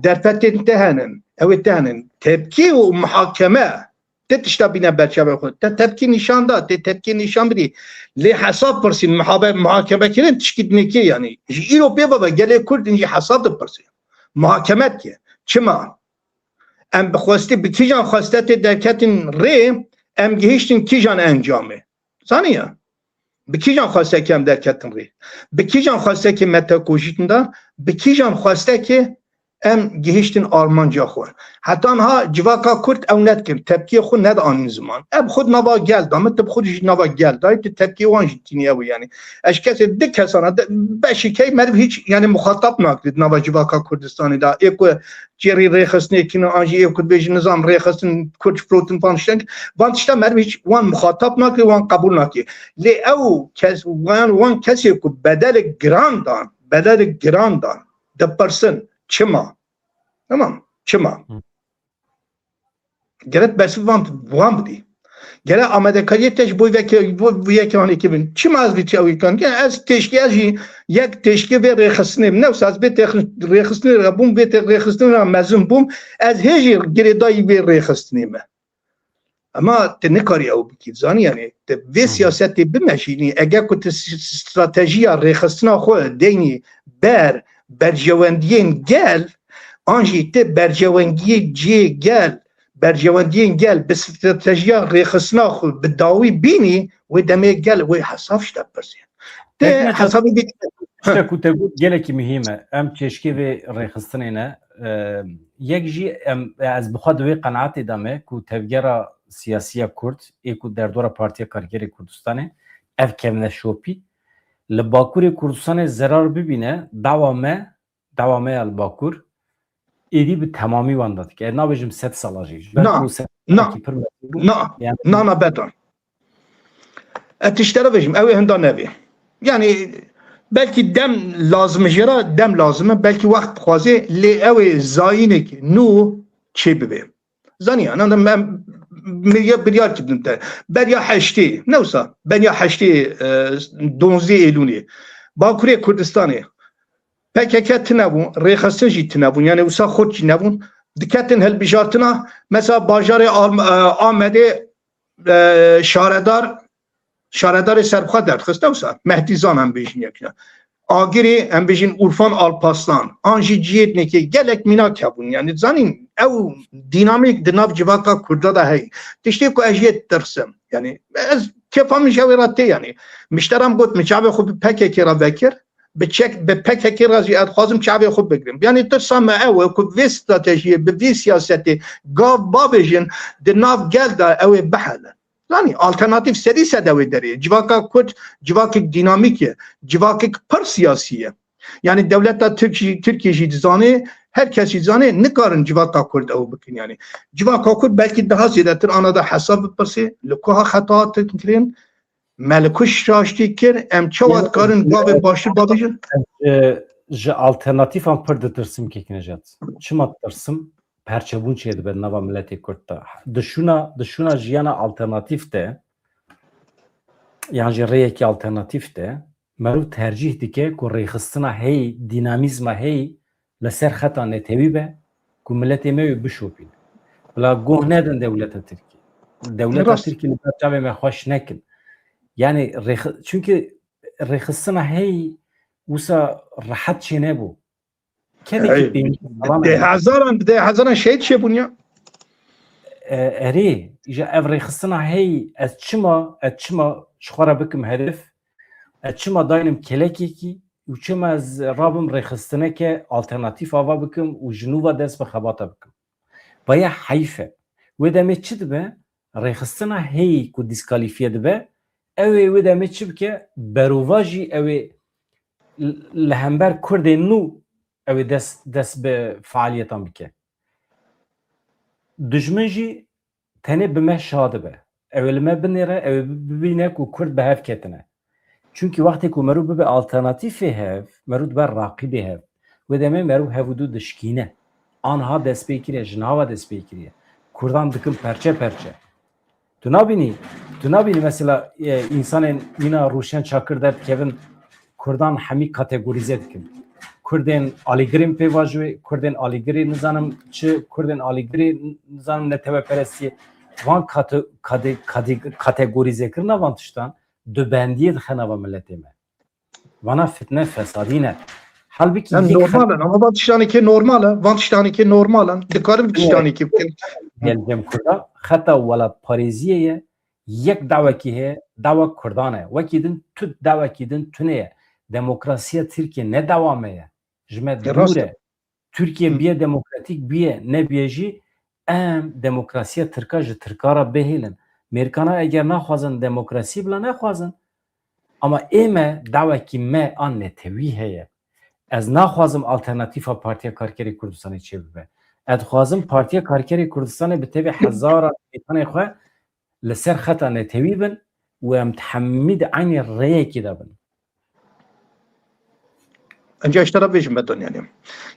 در فتن تهنن اوی تهنن تبکی و محاکمه تشتا بینه برچه خود تبکی نشان داد تبکی نشان بدی لی حساب پرسین محاکمه کردن تشکید نکی یعنی ایرو بابا گله کرد اینجا حساب پرسین محاکمت که چما ام بخواستی بکی جان خواسته درکتین ری ام گهشتین کی جان انجامه زانیه بکی جان خواسته که ام درکتین ری بکی جان خواسته که متا کوشیدن دا بکی جان خواسته که ام گهشتن آرمانجا خور حتی آنها جواکا کرد او ند کرد تبکیه خود ند آن زمان اب خود نوا گل دامت تب خودش نوا گل دایت تبکیه وان جتینی او یعنی اش کسی ده کسانه بشی که مرد هیچ یعنی مخاطب نکرد نوا جواکا کردستانی دا ایکو جری ریخستنی کنه آنجی ایکو بیش نظام ریخستن کرد پروتین پانشتن وانتشتا مرد هیچ وان مخاطب نکرد وان قبول نکرد لی او کس وان کسی که بدل گراندان ده پرسن چما tamam çima gerek besivant buam budi gerek Amerika'ya teş bu yekan 2000 çima az bir çavi kan ki az teşkiyaji yak teşki ve rekhsne nefs az bir rekhsne rabum bir rekhsne mazum bum az heji gereday bir rekhsne me ama te ne kariya o biki zani yani te ve siyaseti bimeşini eğer ku stratejiya rekhsne xo deyni berjevendiyen gel Anji te berjevendiye ciye gel berjevendiyen gel be stratejiya rekhsna xo be dawi bini ve deme gel ve hesap işte persin te hesabı bit işte kutegut geleki mühime em keşke ve rekhsnene yekji az bixad ve qanaat dame ku tevgera siyasiya kurd eku derdora partiya kargeri kurdistanê ev kevne şopi li bakurê kurdistanê zarar bibîne dawame al bakur êdî bi temamî wan da dike nabêjim 7 sala jî na betan tiştere bêjim ew ê hinda nevê yani belki dem lazım jera dem lazım belki wekt dixwaze lê ew ê zayînek nû çê bibe زنی انا من بریار کردم تا بریا هشتی نوسا بریا هشتی 12 ایلونی باکوری کردستانی PKK تنبون ریخسته جی تنبون یعنی وسا خود جی نبون دکتن هل بجارتنا مثلا باجار آمده شاردار سربخواه درد خسته وسا مهدیزان هم بیشین یکینا آگیری هم بیشین عرفان آلپاسلان آنجی جیت نکی گلک مینا کبون یعنی زنین او دینامیک دناب جواکا کرده ده هی تشتی که اجیت ترسم یعنی از تفهم جویراته یعنی مشترم گفت مچابه خوب PKK را بکر به PKK رازی ادخوازم چابه خوب بگیرم یعنی ترسم او که وی استراتژی به وی سیاستی گاو بابجین دناب گلده او بحله yani alternatif seri sedavi deri. Civaka Kürt, civakik dinamikiye, civakik par siyasiye. Yani devlette Türkiye zane, herkes zane ne karın civaka Kürt ev bikin yani. Civaka Kürt belki daha ziyadetir anada hesap persi, lukuha hata tekniklerin, melekuş raşti kir, em çavat karın gavi başı babıcın. Ji alternatifan pir ditirsim kekinejat. Çima ditirsim? Perçebûn çê dibe nava milletê Kurd de. Dişûna jiyana alternatif de yan ji rêyekî alternatif de merû tercih dike ku rêxistina hey dinamîzma hey li ser xeta netewî be ku milletê me wê bişopîne. Bila goh nedin dewleta Tirkiye. Dewleta Tirkiye li ber çavê me xweş nekin. Yani çünkü rêxistina hey wisa rahat çê nebû. ده هزاران شهید چه بونیا؟ اری ایجا افری خستنا هی از چما شخوره بکم هدف از چما داینم کلکی کی و چما از رابم ریخستنه که آلترناتیف آوا بکم و جنوبا دست به خباتا بکم بایا حیفه و دمه چی دبه ریخستنا هی که دیسکالیفیه دبه اوی و دمه چی بکه برواجی اوی لهمبر کرده نو اوی دست به فعالیتان بکه دجمن جی تنه بمه شاده به اوی ما بنیره اوی ببینه که کرد به هف کتنه چونکی وقتی که مرو به آلترناتیفی هف مرو بر راقیبی هف و دمه مرو هفودو دشکینه آنها دست بیکریه جنها دست بیکریه کردان دکم پرچه تو نبینی مثلا انسان اینا روشن چاکر درد کهون کردان همی کاتگوریزه دکم کردن آلیگریم پیواجوی کردن آلیگری نزانم چه کردن آلیگری نزانم نتوه پرستی وان کاتگوریزه کرنا وان تشتان دو بندیه دخنا و ملتی ما وانا فتنه فسادینه halbuki normalan ama van tiştani ki normalan dikarım tiştani ki geldim kurda hatta valla Pariziye yek davaki he dava kurdane vakidin tut davakidin tüneye demokrasiye Türkiye ne devameye jme dure Türkiye biye demokratik biye ne biyeji em demokrasiye Türkara behilin Amerikana eğer naxwazin demokrasi bile naxwazin ama eme davaki me anne tevi heye از نخوازم آلترناتیف پارتی کارگری کردستان چه ببه از خوازم پارتی کارگری کردستان به تبع هزار ایتان خو لسر خطا نتوی بن و متحمد عین ریه کی دبن انجا اشترا بیشم بدون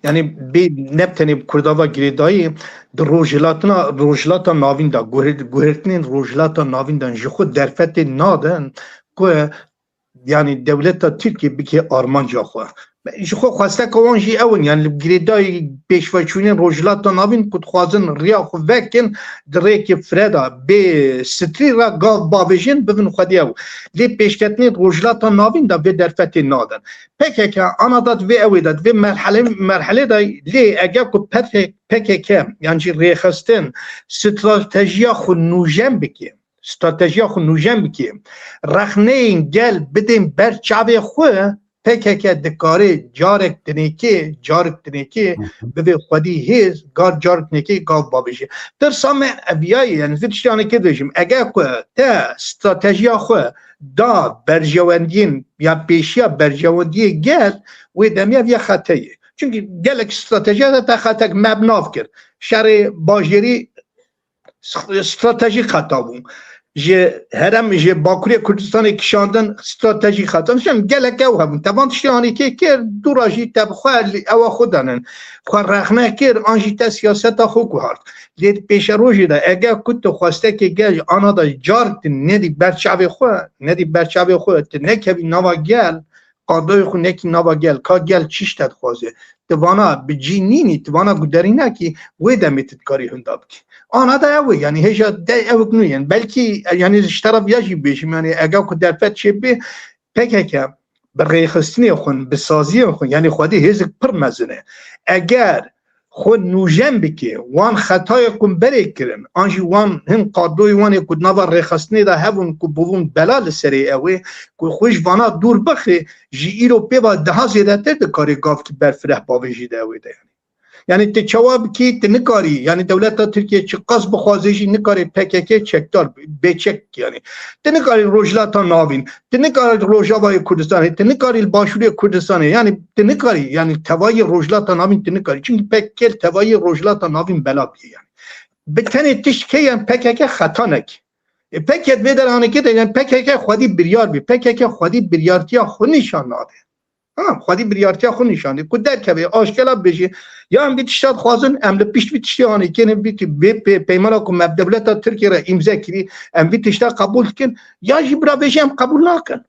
یعنی بی نبتنی کرداوا گریدایی در روجلاتا ناوین دا گوهرتنین روجلاتا ناوین دا جخو درفت نادن که یعنی دولت ترکیه بکی آرمان جا خو خو خواسته کوانجی اون یعنی گریدای پیشواچونین روجلاتا ناوین کد خوازن ریا خو وکن دریک فردا به ستری را گاو بابجین ببین خودی او لی پیشکتنین روجلاتا ناوین دا به درفت نادن پکک انا داد و اوی داد و مرحله دا لی اگر که پکک یعنی ریخستن استراتژیا خو نوجم بکی استراتژیا خو نوجم بکی رخنه گل بدیم بر چاوی خو PKK دکاره جارک تنیکی به خودی هیز جارک تنیکی گاو بابیشه در سامه اویایی یعنی زیرشتانه که دوشیم اگر که تا استراتژیا خو دا برجواندین یا پیشیا برجواندی گل و دمیا بیا خطایه چونکه گلک استراتژیا تا خطاک مبناف کرد شر باجری استراتژی خطا بون هرم جه باکوری کردستان کشاندن استراتژی خاطر شم گلک او هم طبعا تشتیانی که دو راجی تبخواه او خودانن خواه رخنه کر آنجی تا سیاست خو کوهارد لید پیش روزی دا اگه کت خواسته که گل آنها دا جارت ندی برچاوی خواه نکوی نوا گل قادوی خو نکی نوا گل که گل چیش تد خوازه توانا بجی نینی توانا گدری نکی وی دمیتت کاری هنداب کی آنها دا اوی یعنی هجا دا اوی کنو یعنی بلکی یعنی اشتراب یاجی بیشیم یعنی اگه که در فت چه بی پکه که برغیخستنی خون بسازی خون یعنی خودی هزک پر مزنه اگر خود نوجم بکی وان خطای کن بری کرن آنجی وان هم قادوی وانی کد نوا رخستنی دا هفون که بوون بلال سری اوی که خوش وانا دور بخی جی ایرو پیوا ده زیده تر ده کاری گاف که برفره باوی جی ده اوی ده یعنی تی جواب کی تی نکاری یعنی دولت ترکیه چه قصد بخوازیشی نکاری پکیکی چکدار بچک یعنی تی نکاری روجلاتا ناوین تی نکاری روجاوای کردستانی تی نکاری باشوری کردستانی یعنی تی نکاری یعنی توای روجلاتا ناوین تی نکاری چون پکیل توای روجلاتا ناوین بلا بیه یعنی بتنی تشکی یعنی پکیکی خطا نکی پکیت ویدرانه که یعنی پکیکی خودی بریار بی پکیکی خودی بریارتیا خود نشان ناده خودی بریارتیا خود نشانده که در که آشکلا بشه یا هم بیتشتاد خوازن امل پیشت بیتشتیانه که نبیتی پیمانا که مبدولت ترکیه را امضا کری ام بیتشتاد قبول کن یا جی برا بشه هم قبول نکن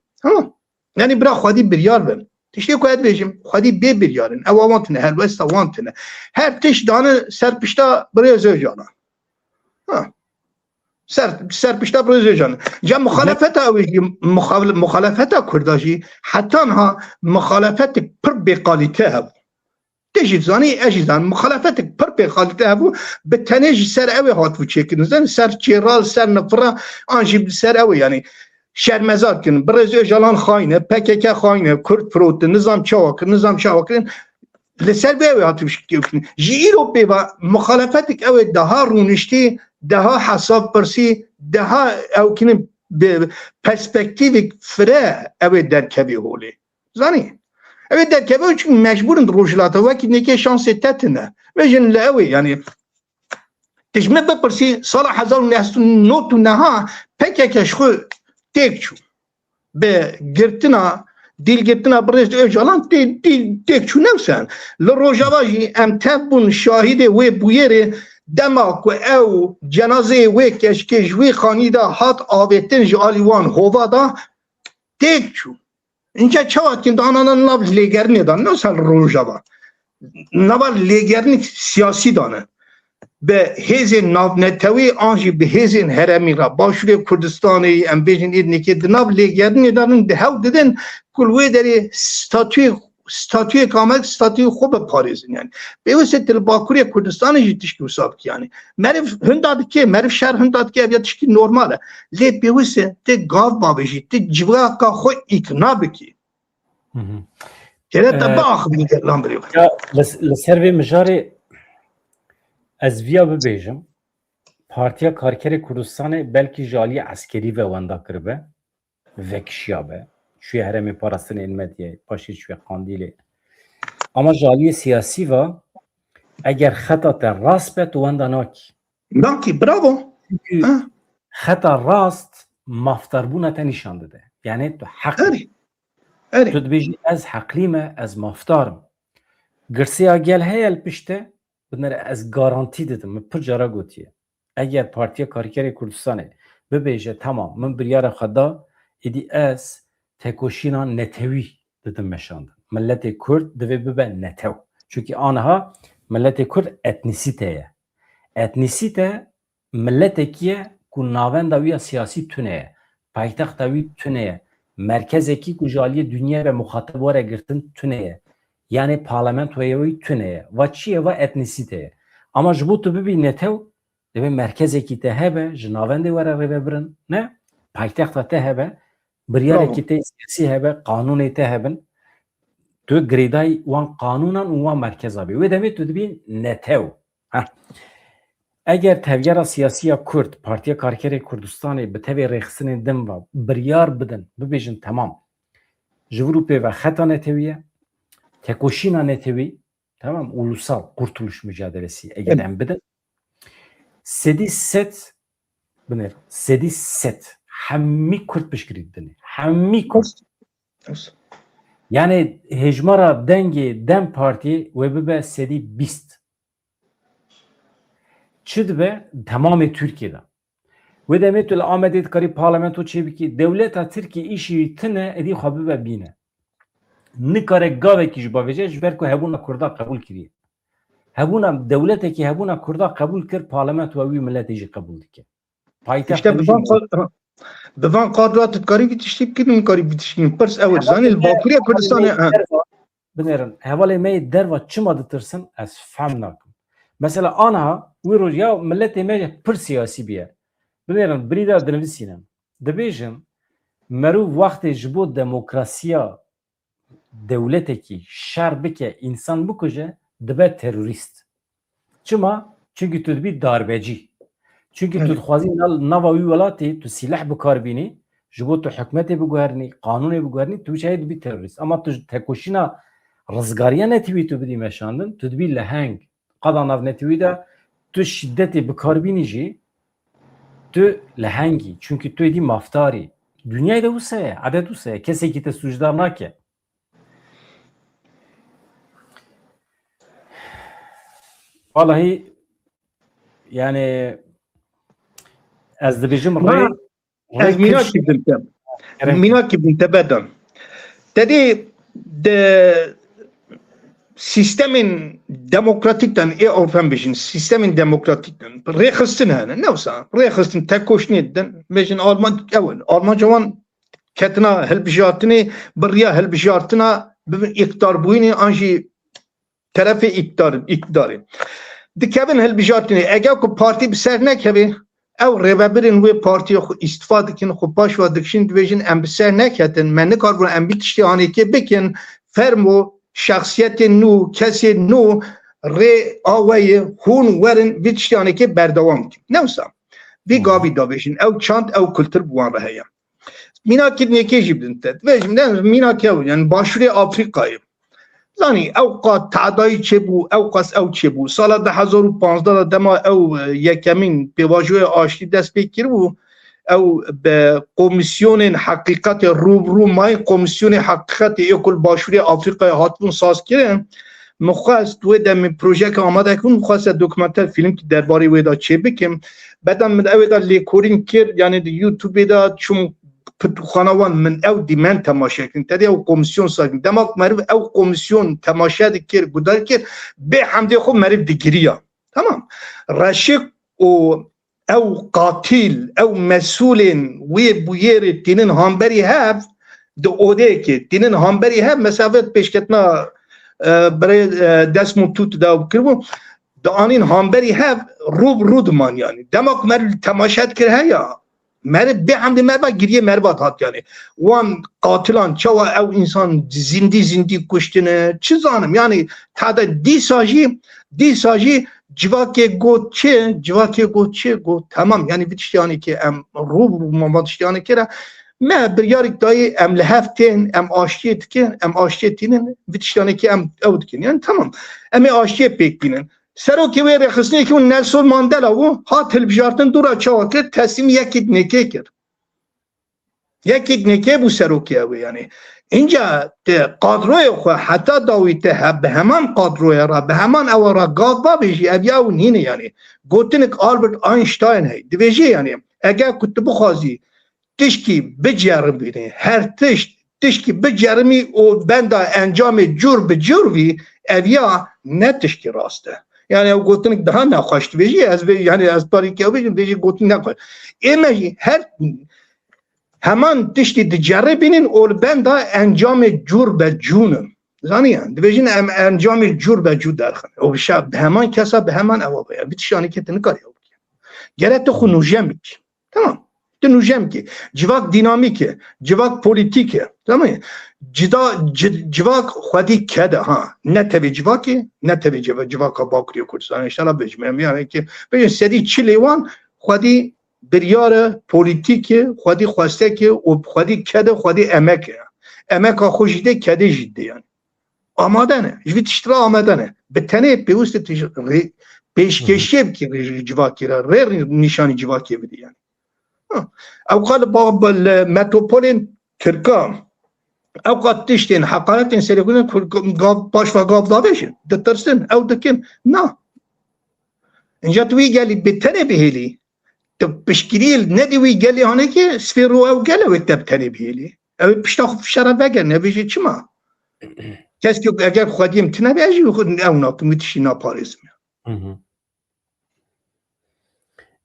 یعنی برا خودی بریار بن تشتی که باید بشیم خودی بی بریارن او وانتنه هلوستا وانتنه هر تشت دانه سرپشتا برای زوجانا سرپشتا برای جان جا مخالفت مخالفت کرداشی حتی ها مخالفت پر بقالیته هبو تجیزانی اجیزان مخالفت پر بقالیته هبو به تنیج سر اوی هاتفو چکن زن سر چیرال سر نفره آنجی سر اوی یعنی شرمزار کن برای جالان خاینه پککه خاینه کرد پروت نظام چاوکن لسر به اوی هاتفو چکن جی ایرو بیوا مخالفت اوی ده رونشتی ده حساب پرسی ده او کنیم به پرسپکتیو فره اوی در کبی هولی زانی اوی در کبی هولی چون مجبورند روشلاتا وکی نکه شانس تتنه ویجن لعوی یعنی تجمع بپرسی سال 1999 پککش خو تیک چو به گرتنا دیل گرتنا برز اجالان تیک چو نوسن لروجاواجی امتبون شاهد وی بویره دما که او جنازه وی کشکش وی خانی دا هات آویتن جالیوان هوا دا تیک چو اینجا چواد که دانانا ناب لیگرنی دان نسال روژاوا ناب لیگرنی سیاسی دانه به هیز ناب نتوی آنجی به هیز هرمی را باشوری کردستانی ام بیجن ایدنی که ناب لیگرنی دانن ده هاو دیدن کلوی داری ستاتوی کامل ستاتوی خوب پاریزن یعنی به واسه باکوری کردستان جیتش که حساب کی یعنی معرف هنداد که معرف شهر هنداد که یا تشکی نرماله لی به واسه ته گاو باوجی ته جوا کا خو اقنا بکی چرا تباخ میگه لامبریو لسر مجاری از ویا ببیجم پارتیا کارکر کردستان بلکی جالی عسکری و وندا کربه وکشیابه شوی هرمی پاراستن علمتیه پاشی شوی قاندیله اما جالی سیاسی و اگر خطا تا راست به تو وندا ناکی براو خطا راست مفتربونه تا نشان داده یعنی تو حق تو دبیجی از حقلیمه از مفتارم گرسی آگل هیل پشته بنر از گارانتی دادم پر جارا گوتیه اگر پارتیا کارکر کردستانه ببیجه تمام من بریار خدا ایدی از تکوشینا نتوی دادم مشاندم ملت کرد دوی ببه نتو چونکه آنها ملت کرد اتنیسیته ملت کیه که ناوند ویا سیاسی تونه پایتخت وی تونه مرکزی کی کجالی دنیا و مخاطب واره گرتن تونه یعنی پارلمنت وی تونه و چیه و اتنیسیته اما جبوتو ببی نتو دوی مرکزی کی ته هبه جناوند واره ربرن نه پایتخت ته هبه بریاره کی ته سیاسی هبه قانونی ته هبن تو گریدای وان قانونا وان مرکز آبی و دمی تو دبین نتو اگر تغییر سیاسی کرد پارتیا کارکر کردستانی به تبع رخصن دم و بریار بدن ببیجن تمام جوروپی و خطا نتویه تکوشینا نتوی تمام ulusal kurtuluş mücadelesi ege'den بدن سدی ست بنر سدی ست همی کرد بشکرید دنی همی کرد yani hejmara dengê Dem Partiyê we bibe sedî 20. Çi dibe temamê Tirkiyeyê de. Wê demê tu li Amedê dikarî parlamento çêbikî dewleta Tirkiye îşî tune êdî xwe bibe bîne. Nikare gavekî ji bavêje ji ber ku hebûna Kurda qebûl kiriye. Hebûna dewletekî hebûna Kurda qebûl kir parlamentoya wî milletê jî qebûl dike. İşte bi van kadrat dikarî tiştî bikin nikarî bitişkin pirs ew zanî li Bakuriya Kurdistanê binerin hevalê me derva çima ditirsin ez fehm nakim. Mesela ana wî roj ya milletê me pir siyasî biye. Binerin birîda dinivîsînin. Dibêjin merû wextê ji bo demokrasiya dewletekî şer bike însan bikuje dibe terorîst. Çima? Çünkü tu dibî darbecî. Çünkü tu dixwazî nava wî welatê tu sîleh bikarbînî ji bo tu hikûmetê biguherînî, qanûnê biguherînî tu çayê dibî terorîst. Ama tu tekoşîna rizgariya netîwî tu bidî meşandin, tu dibî leheng. Qeda nav netîwî de tu şiddetê bikarbînî jî tu lehengî. Çünkü tu êdî maftarî. Dünyayê de wisa ye, adet wisa ye. Kesekî te sucdar nake. Vallahi yani ez dibêjim rê ez mînakî bin te bedan. Tedê de sistemên demokratîktan ê Awropa bêjin sistemên demokratîktan rêxistin hene ne wisa rêxistin tekoşînê din bêjin Almanca wan ketina hilbijartinê biriya hilbijartina bibin îqdarbûyînê an jî terefê îqdarê dikevin hilbijartinê eger ku partî bi ser nekeve ew rêvebirên wê partiyê xwe îstifa dikin xwe baş ve dikişin dibêjin em bi ser neketin me nikarbûn em bî tiştê anêkê bikin fermo şexsiyetên nû kesê nû rê awayê hûn werin vî tiştê anêkê berdewam bikin ne wisa vî gavî dabêjin ew çand ew kultur bi wan re heye mînakirnekê jî bidin te dibêjim de mînakê ew yani Başûrê Afrikayê zanî ew qat teadayî çêbû ew qas ew çêbû sala 2015 da dema ew yekemîn pêvajoya aştî dest pê kiribû ew bi komisyonên heqîqetê rûbirû mayên komisyonê heqîqetê êkul Başûrê Afrikayê hatibûn sazkirin min xwest wê demê projeyeke amade kirin min xwest dokumenter fîlm derbarê wê da çêbikim bedem min ew da lêkorîn kir yani di YouTubeê da çûm pirtûxana wan min ew dîmen temaşe kirin tedê ew komisyon sakin demak meriv ew komisyon temaşe dikir gudar kir bê hemdê xwe meriv digiriya tamam reşik û ew qatil ew mesulên wê bûyerê tînin hamberî hev di odeyekê tînin hamberî hev mesafet pêşketina berê Desmond Tutu da kiribû di anîn hamberî hev rûbirû diman yani demak meriv temaşe dikir heya meriv bê hemdê meriva giriye merivat hat yani wan qatilan çawa ew insan zindî kuştine çi zanim yani tada dîsa jî civakê got çê got tamam yani vî tiştê anêkê em rû tiştê anêkê re me biryarek dayê em li hev tên em aştiyê dikin em aştiyê tînin vî tiştê anêkê em ew dikin yani tamam em ê aştiyê pêk bînin serokê wê rêxistinekî û Nelson Mandela û hat hilbijartin dûra çawa kir teslîm yekê nekê kir yekê nekê bû serokê ew yani inca te kadroya xwe heta dawî te bi heman kadroya ra bi heman ew ra gav babêjî ev ya û nîne yani gotinik Albert Einstein hey dibêjê yani eger ku tu bixwazî tişkî biceribînî her tişkî bicerimî û benda encamê cûr bi cûr vî ev ya ne tişkî rast e yani ew gotinik daha nexweş dibêjî ez yani ez parîkê ew bêjim dibêjî gotin nexweş ême jî her heman tiştî diceribînin û benda encamê cûr be cûnin zaniye dibêjin em encamê cûr be cû derxin û şa bi heman kesa bi heman ew be vî tiştê anêkê tu nikarî ew bikî gerek tu xwe nûjem bikî tamam tu nûjem kî civak dînamîk e civak polîtîk e tamam civak xwedî kede ha ne tevê civakê ne tevê civaka Bakurê Kurdistanê inşallah bêjim em yani ki bêjin sedî çi lêwan xwedî biryara polîtîkê xwedî xwestekê û xwedî kede xwedî emek e emeka xwe jî de kedê jî de yani amade ne ji vî tiştî re amade ne bi tenê pêwîst e pêşkeşiyê bikî civakê re rê nîşanî civakê bidî yani او قال باب المتروپولين تركا او قد تشتين حقارات سيكون باش وقاف ضابشن دترسن او دكن نا انجا توي قال لي بتني بهلي تبشكريل ندي وي قال لي هناك سفيرو او قال له تبتني بهلي او بشتاخ في الشرف بقى نبيجي چما كاسكو اگر خودیم تنبیجی خود او ناکمیتشی ناپاریزم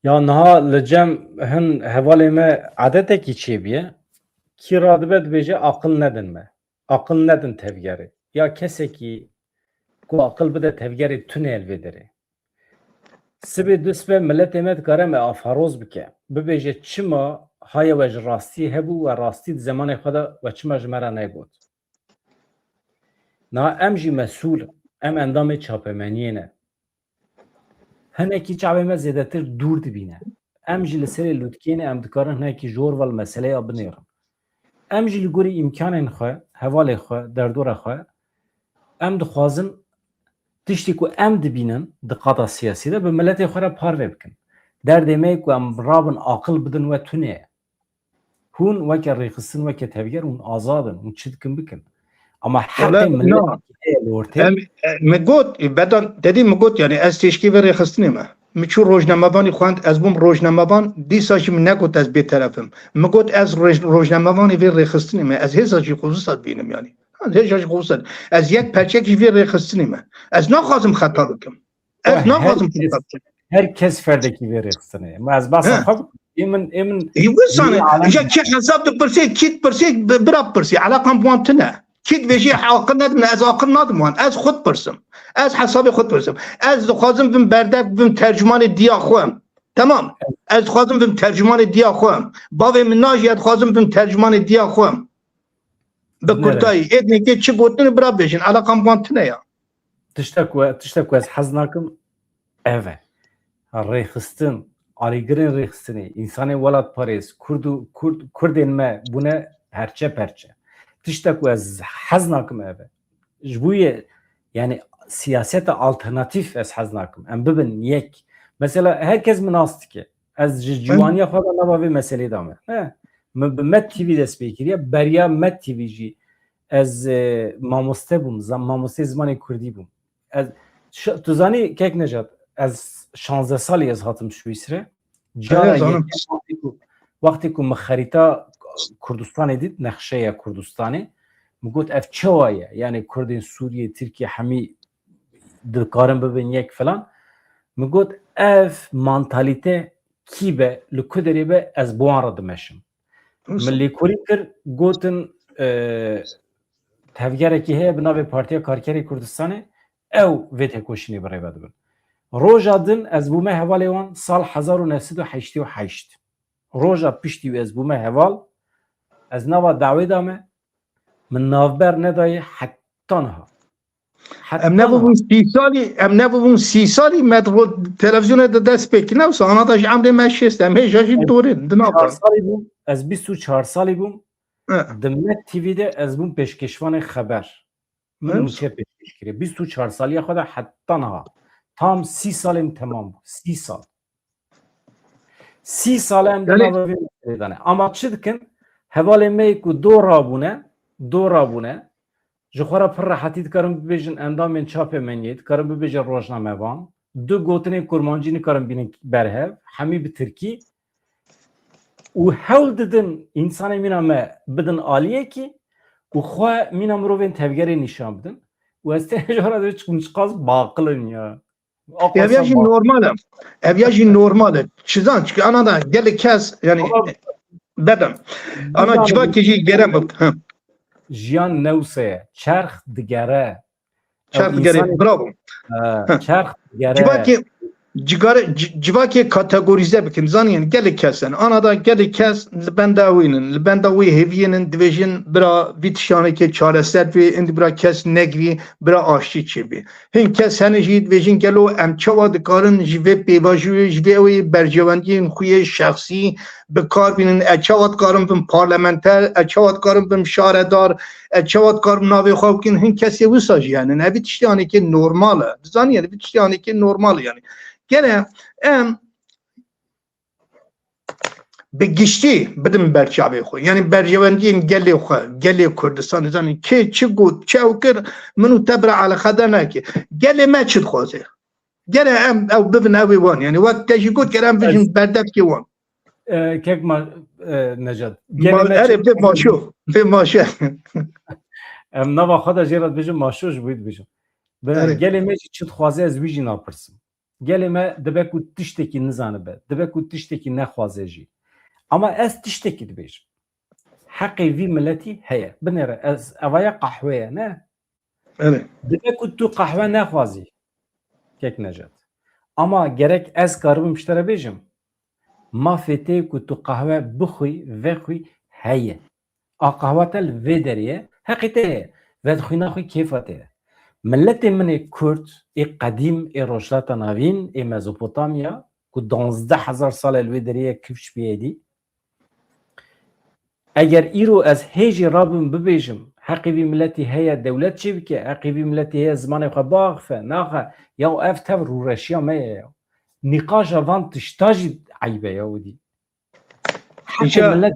یا نها لجم هن حوالی ما عادته کی چی بیه کی رادبت بیجه عقل ندن ما عقل ندن تفگری یا کسی کی کو عقل بده تفگری تونل بدره سبی دوست به ملت امت کاره ما افروز بکه ببیجه چما های وج راستی هبو و راستی زمان خدا و چما جمره نگود نا ام جی مسئول ام اندام چاپمنیه نه هنه کی چاپه ما زیده تر دور دبینه ام جی لسری لودکینه ام دکارن هنه کی جور وال مسئله ابنیرم ام جی لگوری امکان خواه حوال خواه دردور خواه ام دخوازن تشتی که ام دبینن دقاطع سیاسی ده به ملت خواه پاروه بکن درد ایمه که ام رابن عقل بدن و تونه هون وکه ریخستن وکه تفگر هون آزادن هون چید کن بکن اما حق ملت مگوت بدن دیدی مگوت یعنی از تشکی و ریخستنی ما میچو روزنامه‌بانی خواند از بوم روزنامه‌بان دیساش من نگوت از بیت طرفم مگوت از روزنامه‌بانی وی ریخستنی ما از هزاجی خصوصات بینم یعنی هزاجی خصوصات از یک پرچکی وی ریخستنی ما از نخواستم خطا بکم از نخواستم خطا بکم هر کس فردکی وی ریخستنی ما از بس خب ایمن یوسانه جا کی حساب دپرسی کیت پرسی براب پرسی علاقم بوانتنه کید ویژه عاقل ندم از عاقل ندم از خود پرسم از حساب خود پرسم از خوازم بم بردک بم ترجمان دیا خوام تمام از خوازم بم ترجمان دیا خوام باوی من ناجیت خوازم بم ترجمان دیا خوام به کردایی ادنی که چی بودن برا بشین علاقم بانتنه یا تشتکو از حزناکم اوه ریخستن آریگرین ریخستنی انسان ولاد پاریس کردین ما بونه پرچه تشتكو از حزناكم اوه جبوية يعني سياسات alternatif از حزناكم ام ببن يك مثلا هركز مناستكي از جوانيا خواهد نباوي مسئله دامه مت تيوي دست بيكريا بريا مت تيوي جي از ماموسته بوم ماموسته زمان كردي بوم از تزاني كيك نجات از 16 سالي از هاتم سويسره جارا وقتی که مخریطه کردستان دید نقشه کردستانی میگوت اف چوایه یعنی کردین سوریه ترکیه همی دکارن ببین یک فلان میگوت اف منتالیته کی به لکدری به از بوان را دمشم ملی کوری کر گوتن تفگره که هی بنابه پارتیا کارکری کردستانه او ویت کوشینی برای بدبن روژا دن از بومه حوالی وان سال 1988 روژا پشتی و از بومه حوال از نوا دعوی دامه من نافبر ندای حتی نها ام نبودم 30 سالی مدرو تلویزیون دست بکنه و سانا داشت عمر مشیست ام هیچ دوره دنابر از 24 سالی بوم دمت تیوی ده از بوم پیشکشوان خبر من چه پیشکش کردم 24 سالی خدا حتی نها tam 30 سالم تمام بود 30 سال 30 سالم دنبال می‌دانه اما چی دکن حوالی میکو دو رابونه جخورا پر راحتی کارم ببیجن اندام چاپ منید کارم ببیجن روزنامه وان دو گوتنی کرمانجی کارم بینن برهه همی به ترکی و حول دادن انسان مینام بدن عالیه کی و خواه مینام رو بین تفگری نشان بدن و از تجارت رو چقدر باقلن یا اویاجی نورماله اویاجی نورماله چیزان چه آنها دا گله کس یعنی بدم آنها چیکار کیجی گرم بود جیان نوسه چرخ دگره براو چرخ دگره جوا که کاتگوریزه بکن زانین گله کسن آنها دا گله کس لبنداوی هیوینن دیویژن برا ویتشانه که چارستر وی اند برا کس نگوی برا آشتی چی بی هین کس هنه جید ویژن گلو ام چوا دکارن جوی بیواجوی جوی اوی برجواندی خوی شخصی بکار بینن اچوا دکارن بم پارلمنتر اچوا دکارن بم شاردار اچوا دکارن ناوی خواب کن هین کسی وساجی یعنی نبی تشتیانه که نورماله زانین نبی تشتیانه که نورماله یعنی گره به گشتی بدم برچاوی خو یعنی برجوندین گلی خو گلی کردستان زنی که چی گفت چه وکر منو تبرع على خدمه گلی ما چد خوازه گلی ام او ببن اوی وان یعنی وقت تجی گفت که ام بجن بردک کی وان کک ما نجات اره به ماشو به ماشو ام نوا خدا جیرات بجن ماشوش بوید بجن گلی ما چد خوازه از ویجی ناپرسم گلی ما دبه کو تشتکی نزانه به دبه کو تشتکی نخوازه جی اما از تشتکی دبیجم حقی وی ملتی هیا بنره از اویا قهوه نه دبه کو تو قهوه نخوازی کک نجات اما گرک از کاربم پشتره بیجم ما فته کو تو قهوه بخوی و خوی هیا قهوه تل و دریه حقیقته و خوینا خوی کیفته ملت من کرد ای قدیم ای روشلات ناوین ای مزوپوتامیا کو 12000 سال الویدریه کفش بیادی اگر ایرو از هیجی رابم ببیجم حقی وی ملتی هیا دولت چی بکه حقی وی ملتی هیا زمان خو باغفه ناخه یا افته رو رشیا میه نقاش وان تشتاجی عیبه یا ودی حقی ملت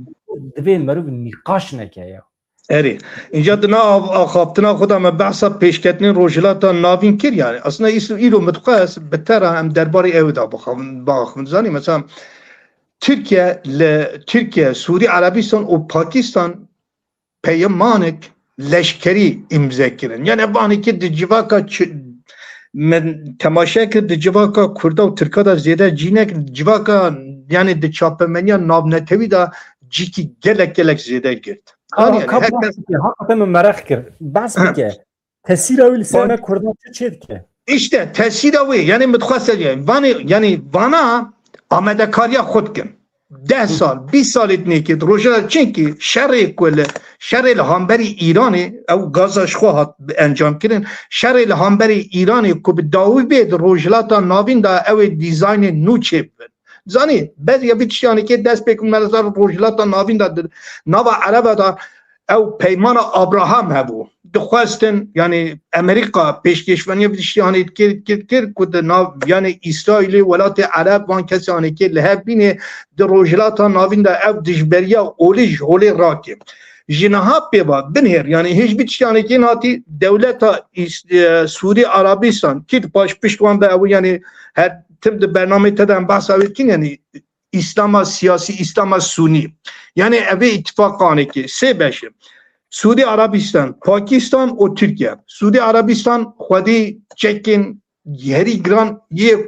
دوین مرو نقاش نکه یا اری اینجا دنا آخابتنا خدا ما بحثا پیشکتنی روجلاتا ناوین کر یعنی اصلا ایرو متقاس بتره هم درباره اودا بخوام زانی مثلا ترکیه سعودی عربستان و پاکستان پیمانک لشکری امضا کردن یعنی وانی که دجواکا من تماشا کرد دجواکا کردا و ترکا دا زیاده جینک جواکا یعنی د چاپمنیا نابنتوی دا جیکی گلک زیاده گرد حقا من مرخ کرد بس بگه تاثیر اوی لسانه کردا چه که işte تاثیر اوی یعنی متخواست یعنی وانا آمده کاریا خود کن 10 سال 20 سال اتنی روژه چنکی شر الهامبری ایرانی او گازش خواهد انجام کردن شر الهامبری ایرانی که به داوی بید روژلاتا ناوین دا او دیزاین نو چه بید زانی بعد یا بیتشیانی که دست بکن ملزار روژلاتا ناوین دا نوا عرب دا او پیمان ابراهام هبو دخواستن یعنی امریکا پیشکشونی بیتشیانی کرد که یعنی اسرائیل ولات عرب وان کسانی که لحب بینه در روژلاتا ناوین دا او دجبریا اولیج هولی راکیم جنها پیبا بنهر یعنی هیچ بیتشیانی که ناتی دولتا سعودی عربستان که پاش پشتوان دا او یعنی هر تم ده برنامه تدن بحث اوید کن یعنی اسلام سیاسی اسلام سنی یعنی اوی اتفاقانه که سه بشه سعودی عربستان پاکستان و ترکیه سعودی عربستان خودی چکن هری گران یک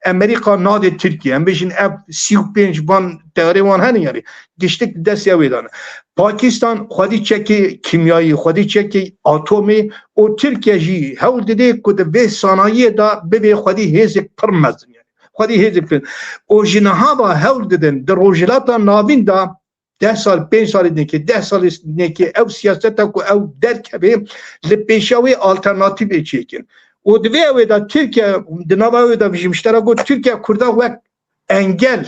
امریکا ناد ترکیه هم بشین اف 35 وان تقریبان هنی یعنی گشتک دستی اوی دانه پاکستان خودی چکی کیمیایی خودی چکی اتمی و ترکیه جی هول دیده که به صنایع دا به خودی هزک پرمزن خودی هزک و جنها با هول دیدن در روجلاتا ناوین دا 10 سال 5 سال دیگه 10 سال دیگه او سیاست کو او درک به لپیشاوی آلترناتیو چیکن و دوی دا ترکیه دناوی دا مشترک گفت ترکیه کردا وقت انگل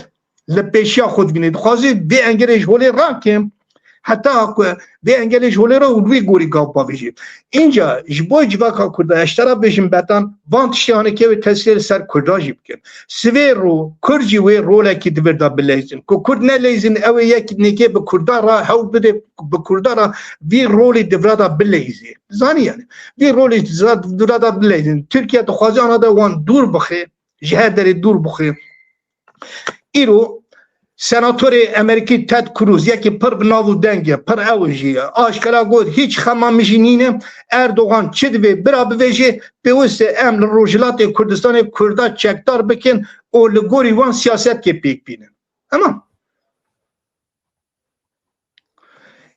لپیشا خود بینید خوازی به انگلش هولی راکم حتی به انگلش هولی را اولوی گوری گاب باویجی اینجا جبوی جواکا کردا اشترا بشیم بطن وانتشیانه که به تاثیر سر کردا جیب کن سوی رو کرجی وی روله که دوردا بلیزن که کرد نلیزن او یک نکه به کردا را حول بده به کردا را وی رولی دوردا بلیزی زانی یعنی وی رولی دوردا بلیزن ترکیه تو خوازی آنها دا وان دور بخی جهد داری دور بخی ایرو سناتور امریکی تد کروز یکی پر بناو دنگه پر اوجیه آشکرا گود هیچ خمامشی نینه اردوغان چه دوی برا بویجه بیوست امل روجلات کردستان کردا چکدار بکن و لگوری وان سیاست که پیک بینن اما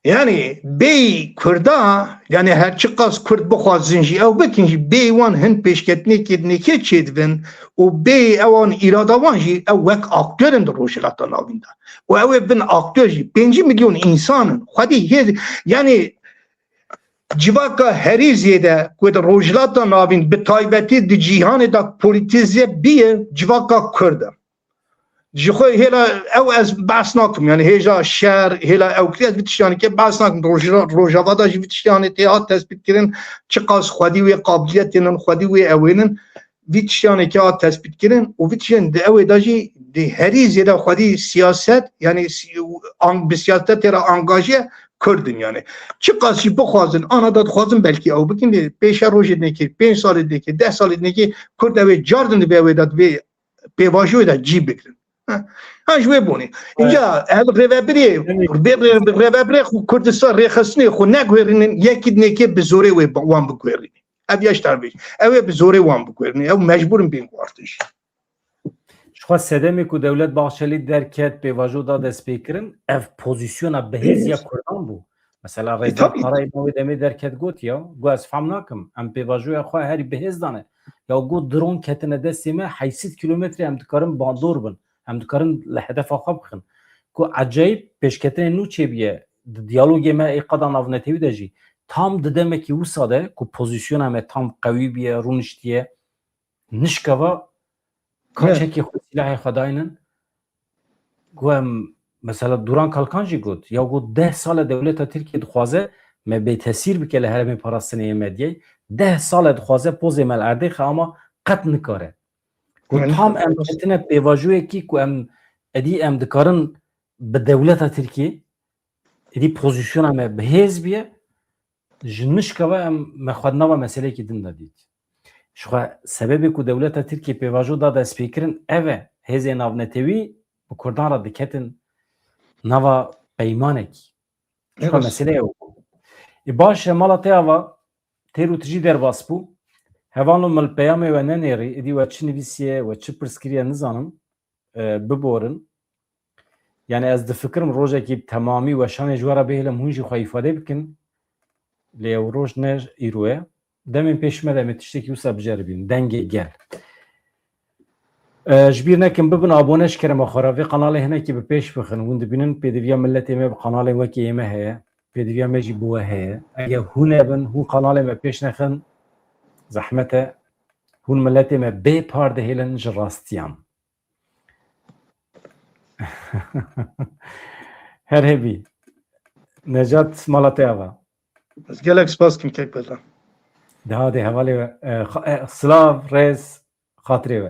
یعنی بی کردا یعنی هرچی قاس کرد بخوازنجی او بکنجی بی وان هن پیشکتنی که که چیدون و بی اوان ایرادا وانجی او وک اکترن در روشلاتا ناوین دا و او بین اکترجی 5 میلیون انسانن خودی هید یعنی جواکا هریزی دا که در روشلاتا ناوین به تایبتی دی جیهان دا پولیتیزی بیه جواکا کرده جخوی هلا او از بحث نکم یعنی هجا شهر هلا او کلی از بیتشتانی که بحث نکم روژاوادا جی بیتشتانی تیاد تثبیت کردن چه قاس خودی و قابلیت اینن خودی و اوینن ویتشانه که آت تثبیت کردن و ویتشان ده اوی داجی ده هری زیده خودی سیاست یعنی به سیاست را انگاجه کردن یعنی چه قاسی بخوازن آنها داد خوازن بلکی او بکن پیش روز نکی 5 سال نکی 10 سال نکی کرد اوی جاردن به اوی داد به واژوی داد جی بکرن هاش بونی اینجا هل روابری خو کردستان ریخستنی خو نگویرین یکی نکی به زوره وان بگویرین اویش تربیش اوی به زوره وان بگویرین او مجبورم بین قارتش شخوا سدمی که دولت باخشلی درکت به وجود داد سپیکرن اف پوزیشن بهز یا کردان بو مثلا رضا خارای نوی دمی درکت گوت یا گو از فهم نکم ام به وجود خو هری بهز دانه یا گو درون کتنه دستیمه 800 کیلومتر هم دکارن باندور بن هم دکارن لهدف خواب بخن کو عجیب پیشکتن نو چه بیه دیالوگ ما ای قدان افنتیوی دجی tam dedeme ki usade ku pozisyona me tam qawi biye runiştiye nişkava kaçeki silahı xadayının gum mesela Duran Kalkancı got ya got 10 sal devleta Türkiye dixwaze me be tesir bikele herme parasını medye 10 sal dixwaze poz emel erdi ama qat nikare ku tam emketine bevajoye ki ku em edi em dikarın be devleta Türkiye edi pozisyona me behez biye جنشکوا مخدنا و مسئله کی دن دادید. شو سببی که دولت ترکیه به وجود داده اسپیکرن اوه هزی ناونتوی و کردان را دکتن نوا پیمانه کی. شو مسئله او. باش مالات اوا تیرو تجی در باس بو. هوانو مل پیامه و ننیری ادی و چی نویسیه و چی پرسکریه نزانم ببورن. یعنی از دفکرم روزه کی تمامی و شان جوارا بهلم هونجی خواهی ifade بکن. لیوروش نج ایروه دمین پیش مده متشتکی وسا بجربین دنگی گل جبیر نکن ببن آبونش کرم آخراوی قناله هنه که به پیش بخن وند بینن پیدویا ملت ایمه به قناله وکی ایمه هیه پیدویا مجی بوه هیه اگه هونه بن هون قناله ایمه پیش نخن زحمته هون ملت ایمه بی پارده هیلن جراستیان هر هبی نجات مالته آوا از گلک سپاس کم که بلدم ده هوالی سلاف ریز خاطری و